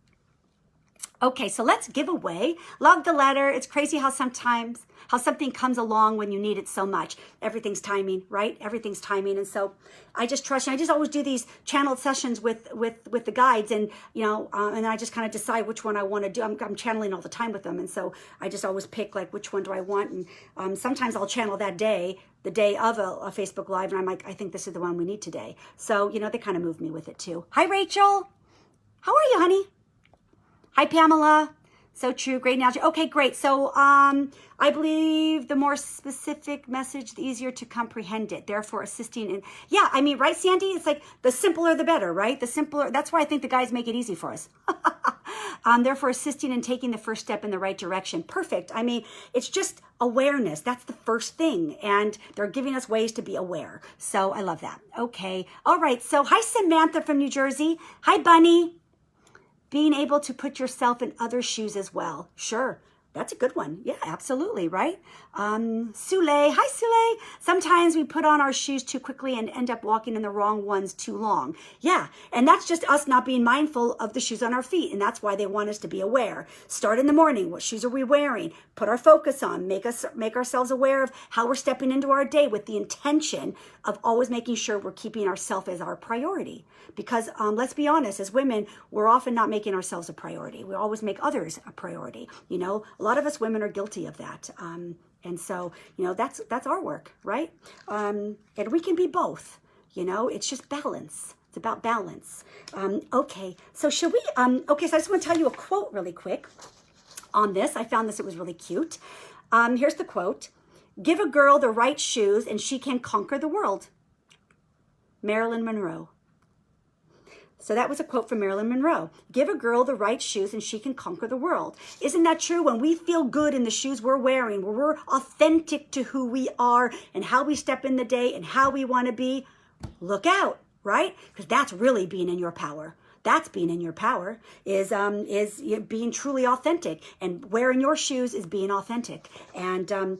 [SPEAKER 1] Okay, so let's give away. Love the letter. It's crazy how something comes along when you need it so much. Everything's timing, right? Everything's timing. And so I just trust you. I just always do these channeled sessions with the guides, and and I just kind of decide which one I want to do. I'm channeling all the time with them, and so I just always pick like which one do I want. And sometimes I'll channel that day, the day of a Facebook Live, and I'm like, I think this is the one we need today. So they kind of move me with it too. Hi Rachel, how are you, honey? Hi, Pamela. So true. Great analogy. Okay, great. So I believe the more specific message, the easier to comprehend it. Therefore, assisting in, yeah, I mean, right, Sandy? It's like the simpler, the better, right? The simpler. That's why I think the guys make it easy for us. Therefore, assisting in taking the first step in the right direction. Perfect. I mean, it's just awareness. That's the first thing. And they're giving us ways to be aware. So I love that. Okay. All right. So hi, Samantha from New Jersey. Hi, Bunny. Being able to put yourself in other shoes as well. Sure. That's a good one. Yeah, absolutely, right? Sule. Hi, Sule. Sometimes we put on our shoes too quickly and end up walking in the wrong ones too long. Yeah, and that's just us not being mindful of the shoes on our feet, and that's why they want us to be aware. Start in the morning. What shoes are we wearing? Put our focus on. Make ourselves aware of how we're stepping into our day with the intention of always making sure we're keeping ourselves as our priority. Because let's be honest, as women, we're often not making ourselves a priority. We always make others a priority. A lot of us women are guilty of that. And so, that's our work, right? And we can be both, it's just balance. It's about balance. Okay, so should we, so I just want to tell you a quote really quick on this. I found this, it was really cute. Here's the quote. Give a girl the right shoes and she can conquer the world. Marilyn Monroe. So that was a quote from Marilyn Monroe. Give a girl the right shoes and she can conquer the world. Isn't that true? When we feel good in the shoes we're wearing, where we're authentic to who we are and how we step in the day and how we want to be, look out, right? Because that's really being in your power. That's being in your power, is being truly authentic. And wearing your shoes is being authentic. And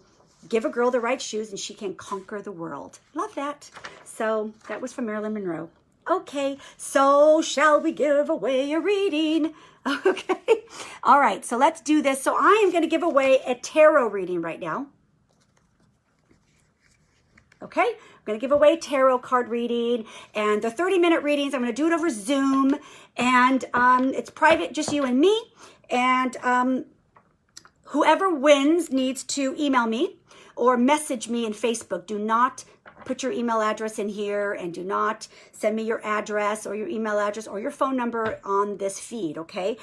[SPEAKER 1] give a girl the right shoes and she can conquer the world. Love that. So that was from Marilyn Monroe. Okay, so shall we give away a reading? Okay, all right, so let's do this. So I am going to give away a tarot reading right now. Okay, I'm going to give away a tarot card reading, and the 30-minute readings, I'm going to do it over Zoom, and it's private, just you and me, and whoever wins needs to email me or message me in Facebook. Do not put your email address in here, and do not send me your address or your email address or your phone number on this feed, okay?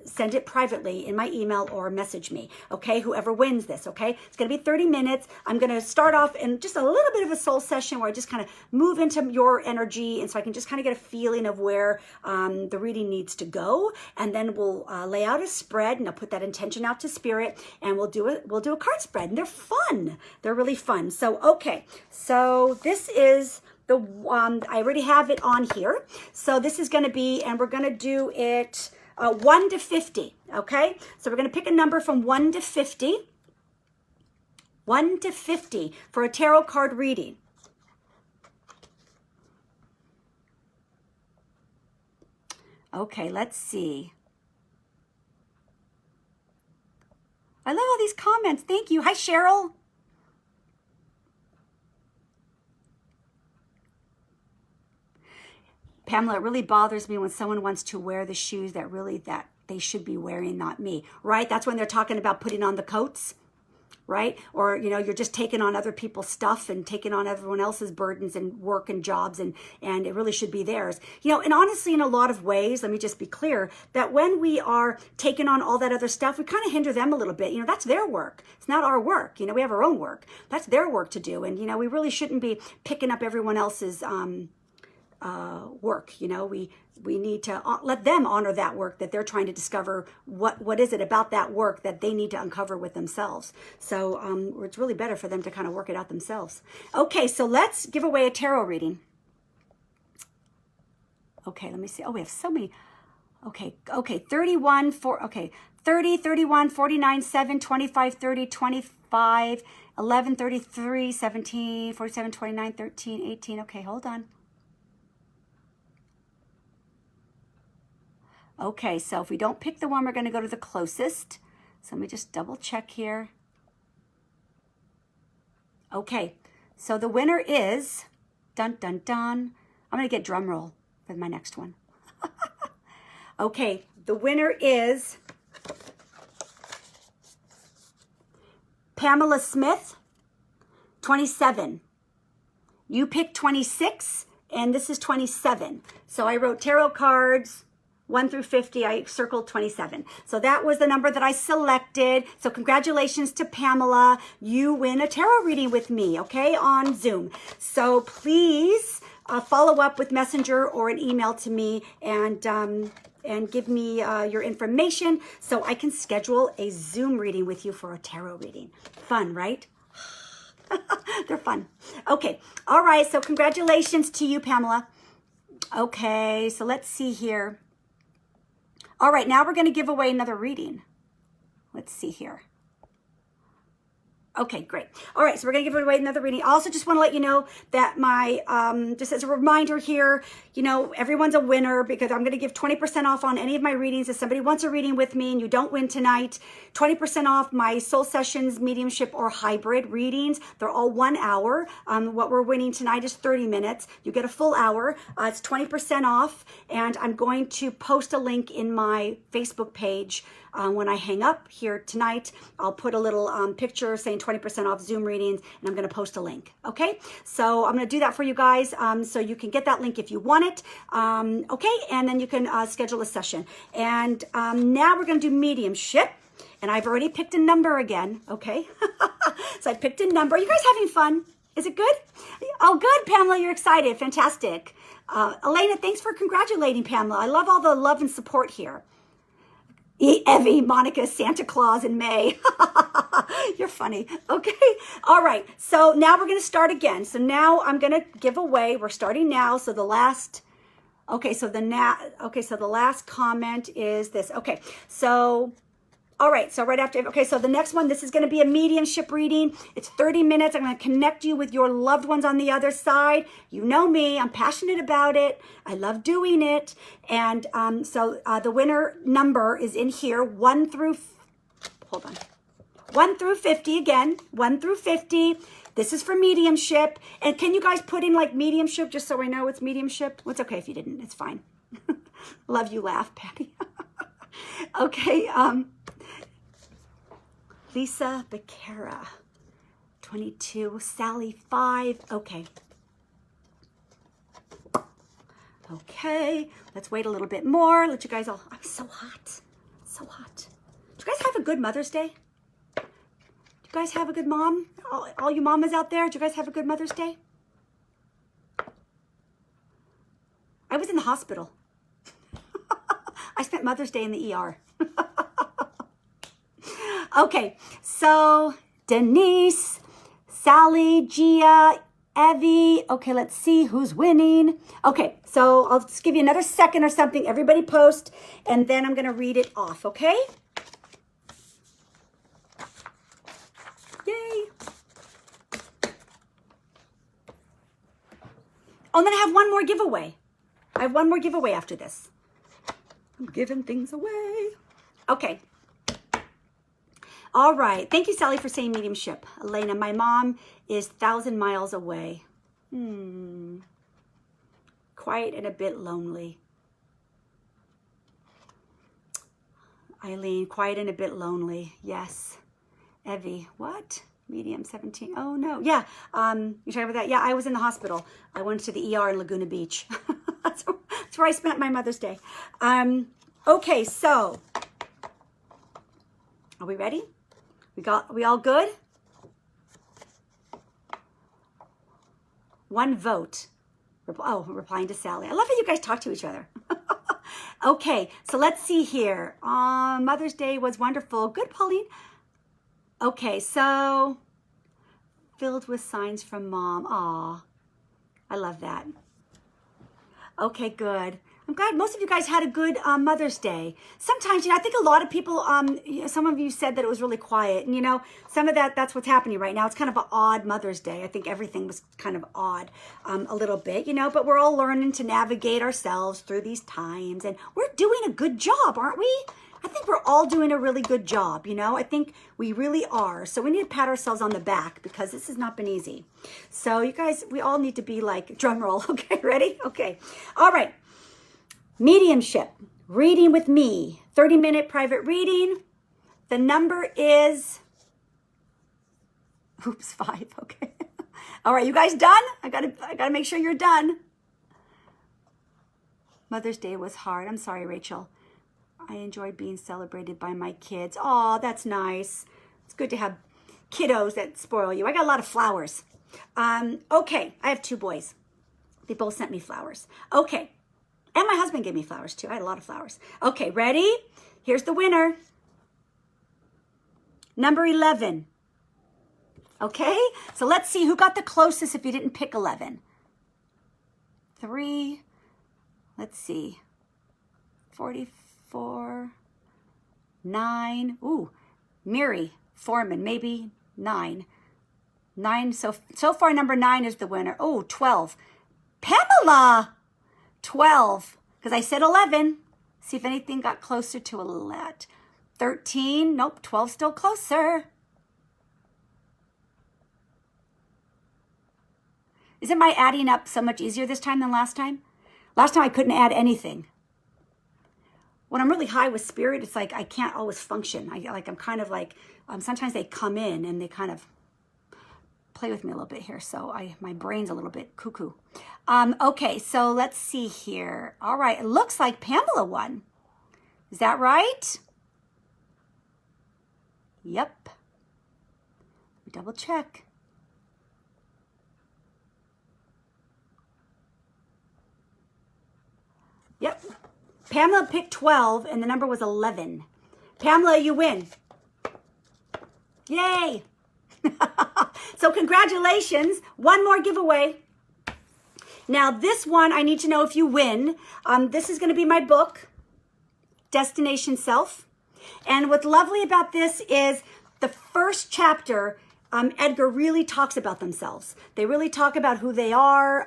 [SPEAKER 1] Send it privately in my email or message me, okay? Whoever wins this, okay? It's going to be 30 minutes. I'm going to start off in just a little bit of a soul session where I just kind of move into your energy, and so I can just kind of get a feeling of where the reading needs to go, and then we'll lay out a spread, and I'll put that intention out to spirit, and we'll do a card spread, and they're fun. They're really fun. So, okay. So this is the I already have it on here. So this is going to be, and we're going to do it 1 to 50. Okay. So we're going to pick a number from 1 to 50. 1 to 50 for a tarot card reading. Okay, let's see. I love all these comments. Thank you. Hi, Cheryl. Pamela, it really bothers me when someone wants to wear the shoes that they should be wearing, not me, right? That's when they're talking about putting on the coats, right? Or, you know, you're just taking on other people's stuff and taking on everyone else's burdens and work and jobs, and it really should be theirs. You know, and honestly, in a lot of ways, let me just be clear, that when we are taking on all that other stuff, we kind of hinder them a little bit. You know, that's their work. It's not our work. You know, we have our own work. That's their work to do. And, you know, we really shouldn't be picking up everyone else's work. You know, we need to let them honor that work that they're trying to discover. What is it about that work that they need to uncover with themselves? So it's really better for them to kind of work it out themselves. Okay, so let's give away a tarot reading. Okay, let me see. Oh, we have so many. Okay, 31, 30, 31, 49, 7, 25, 30, 25, 11, 33, 17, 47, 29, 13, 18. Okay, hold on. Okay, so if we don't pick the one, we're going to go to the closest. So let me just double check here. Okay, so the winner is, dun, dun, dun. I'm going to get drum roll for my next one. Okay, the winner is Pamela Smith, 27. You picked 26, and this is 27. So I wrote tarot cards 1 through 50, I circled 27. So that was the number that I selected. So congratulations to Pamela. You win a tarot reading with me, okay, on Zoom. So please follow up with Messenger or an email to me and give me your information so I can schedule a Zoom reading with you for a tarot reading. Fun, right? They're fun. Okay. All right. So congratulations to you, Pamela. Okay. So let's see here. All right, now we're going to give away another reading. Let's see here. Okay, great. All right, so we're going to give away another reading. I also just want to let you know that my, just as a reminder here, you know, everyone's a winner because I'm going to give 20% off on any of my readings. If somebody wants a reading with me and you don't win tonight, 20% off my soul sessions, mediumship, or hybrid readings. They're all 1 hour. What we're winning tonight is 30 minutes. You get a full hour. It's 20% off, and I'm going to post a link in my Facebook page when I hang up here tonight. I'll put a little picture saying 20% off Zoom readings, and I'm going to post a link. Okay, so I'm going to do that for you guys, so you can get that link if you want it. Okay, and then you can schedule a session. And now we're going to do mediumship, and I've already picked a number again. Okay, so I picked a number. You guys having fun? Is it good? Oh, good, Pamela. You're excited. Fantastic. Elena, thanks for congratulating Pamela. I love all the love and support here. Evie, Monica, Santa Claus in May. You're funny. Okay. All right. So now we're going to start again. So now I'm going to give away. We're starting now. So the last, okay. So the last comment is this. Okay. So, all right. So right after, okay. So the next one, this is going to be a mediumship reading. It's 30 minutes. I'm going to connect you with your loved ones on the other side. You know me. I'm passionate about it. I love doing it. And so the winner number is in here, 1 through 50 again, 1 through 50. This is for mediumship. And can you guys put in like mediumship just so I know it's mediumship? Well, it's okay if you didn't. It's fine. Love you, laugh, Patty. Okay. Lisa Becerra, 22. Sally, 5. Okay. Okay, let's wait a little bit more. Let you guys all, I'm so hot, so hot. Did you guys have a good Mother's Day? Did you guys have a good mom? All you mamas out there, did you guys have a good Mother's Day? I was in the hospital. I spent Mother's Day in the ER. Okay, so Denise, Sally, Gia, Evie. Okay, let's see who's winning. Okay, so I'll just give you another second or something. Everybody post, and then I'm going to read it off, okay? Yay. Oh, and then I have one more giveaway. I have one more giveaway after this. I'm giving things away. Okay. All right. Thank you, Sally, for saying mediumship. Elena, my mom is 1,000 miles away. Quiet and a bit lonely. Eileen, quiet and a bit lonely. Yes. Evie, what? Medium 17. Oh, no. Yeah. You talking about that? Yeah, I was in the hospital. I went to the ER in Laguna Beach. That's where I spent my Mother's Day. Okay, so are we ready? We all good? One vote. Replying to Sally. I love how you guys talk to each other. Okay, so let's see here. Mother's Day was wonderful. Good, Pauline. Okay, so filled with signs from Mom. Aw, I love that. Okay, good. I'm glad most of you guys had a good Mother's Day. Sometimes, I think a lot of people, some of you said that it was really quiet. And, some of that's what's happening right now. It's kind of an odd Mother's Day. I think everything was kind of odd a little bit, but we're all learning to navigate ourselves through these times. And we're doing a good job, aren't we? I think we're all doing a really good job, I think we really are. So we need to pat ourselves on the back because this has not been easy. So you guys, we all need to be like, drum roll. Okay, ready? Okay. All right. Mediumship, reading with me, 30-minute private reading. The number is, 5, okay. All right, you guys done? I gotta make sure you're done. Mother's Day was hard. I'm sorry, Rachel. I enjoyed being celebrated by my kids. Oh, that's nice. It's good to have kiddos that spoil you. I got a lot of flowers. Okay, I have 2 boys. They both sent me flowers. Okay. And my husband gave me flowers too. I had a lot of flowers. Okay, ready? Here's the winner. Number 11. Okay, so let's see who got the closest if you didn't pick 11. 3, let's see, 44, 9. Ooh, Miri Foreman, maybe 9. 9, so far number 9 is the winner. Oh, 12. Pamela! 12, because I said 11. See if anything got closer to 11. 13, nope, 12 still closer. Isn't my adding up so much easier this time than last time? Last time I couldn't add anything. When I'm really high with spirit, it's like I can't always function. I'm kind of like, sometimes they come in and they kind of play with me a little bit here. So my brain's a little bit cuckoo. Okay, so let's see here. All right, it looks like Pamela won. Is that right? Yep. Double check. Yep. Pamela picked 12 and the number was 11. Pamela, you win. Yay. So congratulations. One more giveaway. Now this one, I need to know if you win. This is going to be my book, Destination Self. And what's lovely about this is the first chapter, Edgar really talks about themselves. They really talk about who they are,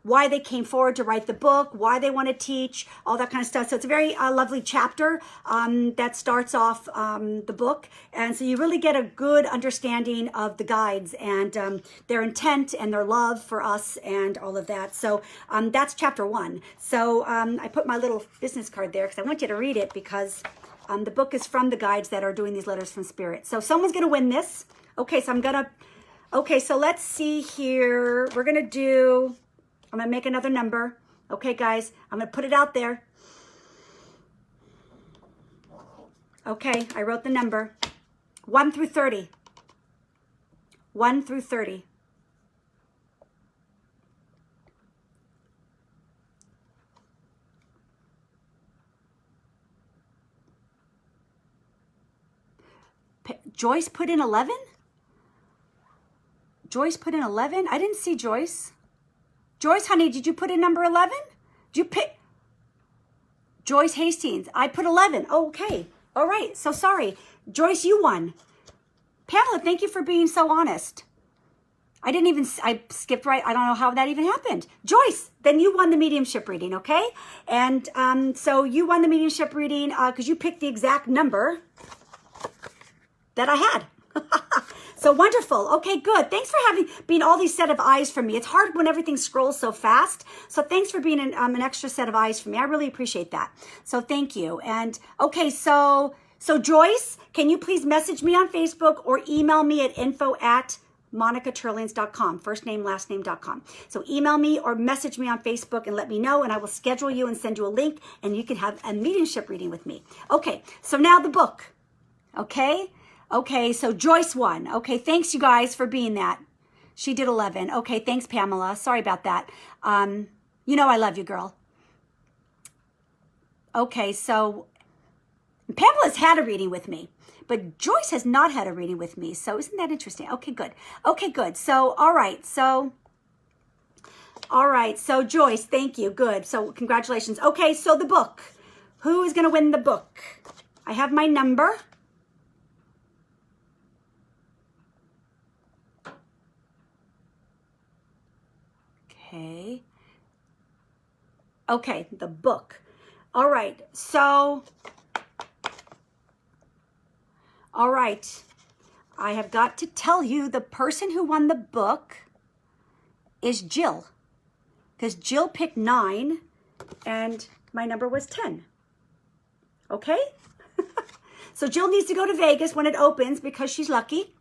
[SPEAKER 1] why they came forward to write the book, why they want to teach, all that kind of stuff. So it's a very lovely chapter that starts off the book. And so you really get a good understanding of the guides and their intent and their love for us and all of that. So that's chapter 1. So I put my little business card there because I want you to read it because the book is from the guides that are doing these letters from spirit. So someone's going to win this. Okay, so let's see here. I'm going to make another number. Okay, guys, I'm going to put it out there. Okay, I wrote the number. 1 through 30. 1 through 30. Joyce put in 11? Joyce put in 11? I didn't see Joyce. Joyce, honey, did you put in number 11? Did you pick? Joyce Hastings. I put 11. Oh, okay. All right. So sorry. Joyce, you won. Pamela, thank you for being so honest. I skipped right. I don't know how that even happened. Joyce, then you won the mediumship reading, okay? And so you won the mediumship reading because you picked the exact number that I had. So wonderful. Okay, good. Thanks for being all these set of eyes for me. It's hard when everything scrolls so fast. So thanks for being an extra set of eyes for me. I really appreciate that. So thank you. And okay, so Joyce, can you please message me on Facebook or email me at info@monicaturlians.com, first name, last name.com. So email me or message me on Facebook and let me know, and I will schedule you and send you a link, and you can have a mediumship reading with me. Okay, so now the book. Okay, so Joyce won. Okay, thanks you guys for being that. She did 11. Okay, thanks Pamela. Sorry about that. You know I love you, girl. Okay, so Pamela's had a reading with me, but Joyce has not had a reading with me. So isn't that interesting? Okay, good. Okay, good. So, all right. So Joyce, thank you. Good. So congratulations. Okay, so the book. Who is going to win the book? I have my number. Okay, the book. All right. So all right, I have got to tell you the person who won the book is Jill, because Jill picked 9 and my number was 10. Okay? So Jill needs to go to Vegas when it opens because she's lucky.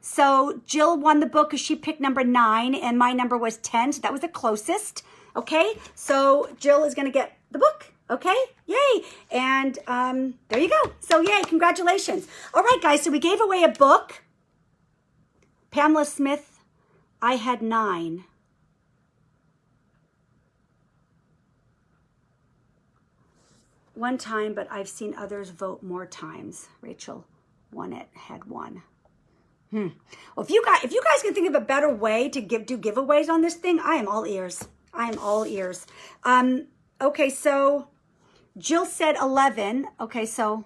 [SPEAKER 1] So Jill won the book because she picked number 9 and my number was 10. So that was the closest. Okay? So Jill is going to get the book. Okay, yay. And there you go. So yay, congratulations. All right, guys, so we gave away a book. Pamela Smith, I had 9. One time, but I've seen others vote more times. Rachel won it, had 1. Well, if you guys can think of a better way to do giveaways on this thing, I am all ears. I am all ears. Okay, so Jill said 11. Okay, so,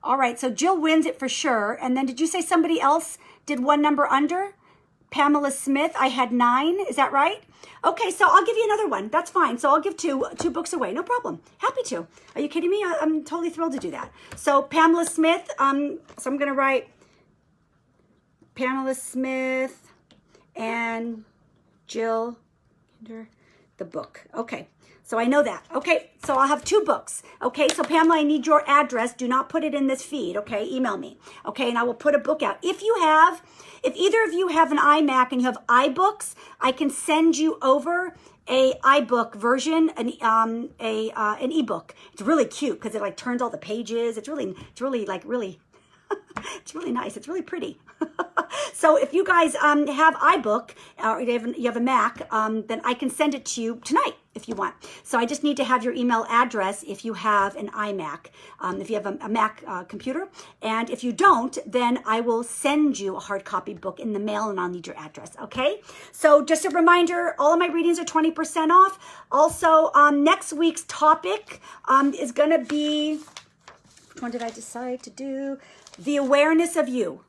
[SPEAKER 1] all right, so Jill wins it for sure. And then did you say somebody else did one number under? Pamela Smith, I had 9. Is that right? Okay, so I'll give you another one. That's fine. So I'll give two books away. No problem. Happy to. Are you kidding me? I'm totally thrilled to do that. So Pamela Smith, so I'm going to write Pamela Smith and Jill, the book. Okay. So I know that. Okay, so I'll have 2 books. Okay, so Pamela, I need your address. Do not put it in this feed, okay? Email me, okay? And I will put a book out. If either of you have an iMac and you have iBooks, I can send you over a iBook version, an ebook. It's really cute because it like turns all the pages. It's really it's really it's really nice. It's really pretty. So if you guys have iBook or you have a Mac, then I can send it to you tonight if you want. So I just need to have your email address if you have an iMac, if you have a Mac computer. And if you don't, then I will send you a hard copy book in the mail and I'll need your address, okay? So just a reminder, all of my readings are 20% off. Also, next week's topic is going to be, which one did I decide to do? The awareness of you.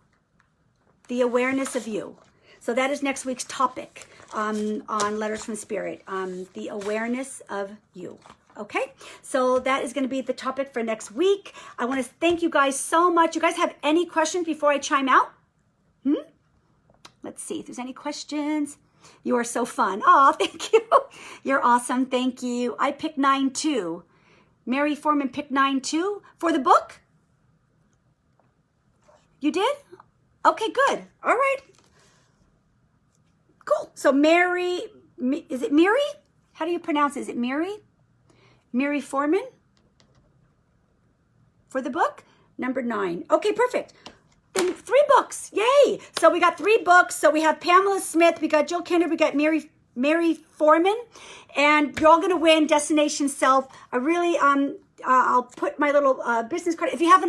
[SPEAKER 1] The awareness of you. So that is next week's topic on Letters from Spirit. The awareness of you. Okay? So that is going to be the topic for next week. I want to thank you guys so much. You guys have any questions before I chime out? Let's see if there's any questions. You are so fun. Oh, thank you. You're awesome. Thank you. I picked 9 too. Mary Foreman picked 9 too for the book. You did? Okay, good. All right. Cool. So Mary, is it Mary? How do you pronounce it? Is it Mary? Mary Foreman for the book? Number 9. Okay, perfect. Then 3 books. Yay. So we got 3 books. So we have Pamela Smith, we got Jill Kinder, we got Mary Foreman, and you're all going to win Destination Self. I really, I'll put my little business card. If you have a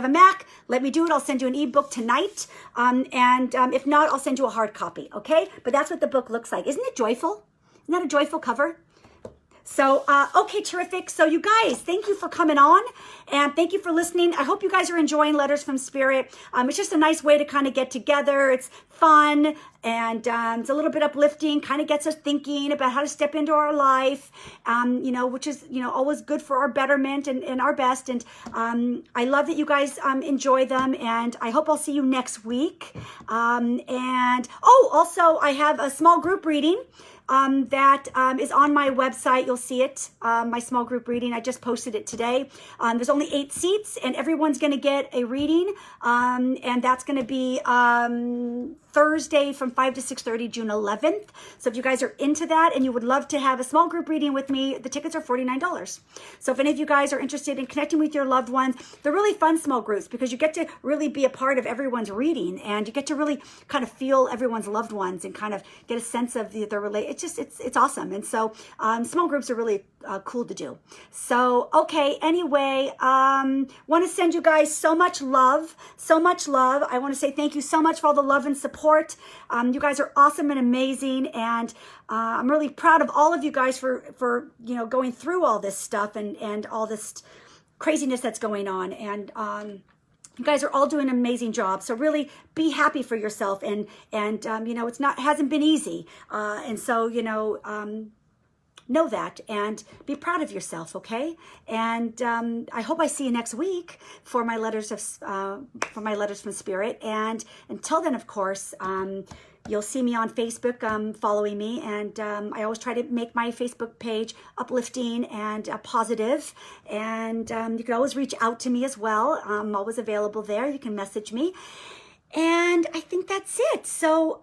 [SPEAKER 1] Mac, let me do it. I'll send you an ebook tonight. And if not, I'll send you a hard copy. Okay. But that's what the book looks like. Isn't it joyful? Isn't that a joyful cover? So, okay, terrific. So you guys, thank you for coming on and thank you for listening. I hope you guys are enjoying Letters from Spirit. It's just a nice way to kind of get together. It's fun, and it's a little bit uplifting, kind of gets us thinking about how to step into our life, which is, always good for our betterment and our best. And I love that you guys enjoy them, and I hope I'll see you next week. Also, I have a small group reading that is on my website. You'll see it, my small group reading. I just posted it today. There's only 8 seats, and everyone's going to get a reading, and that's going to be Thursday from 5 to 6:30, June 11th. So if you guys are into that and you would love to have a small group reading with me, the tickets are $49. So if any of you guys are interested in connecting with your loved ones, they're really fun small groups because you get to really be a part of everyone's reading, and you get to really kind of feel everyone's loved ones and kind of get a sense of their relate. It's awesome. And so small groups are really cool to do. So, okay, anyway, want to send you guys so much love, so much love. I want to say thank you so much for all the love and support. You guys are awesome and amazing, and I'm really proud of all of you guys for going through all this stuff and all this craziness that's going on. And you guys are all doing an amazing job. So really be happy for yourself, and hasn't been easy. And so, know that and be proud of yourself, okay? And I hope I see you next week for my letters from Spirit. And until then, of course, you'll see me on Facebook, following me, and I always try to make my Facebook page uplifting and positive. And you can always reach out to me as well. I'm always available there. You can message me. And I think that's it. So,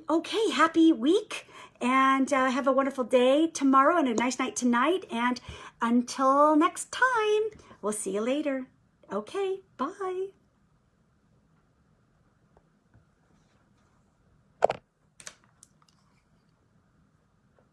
[SPEAKER 1] okay, happy week. And have a wonderful day tomorrow and a nice night tonight. And until next time, we'll see you later. Okay, bye.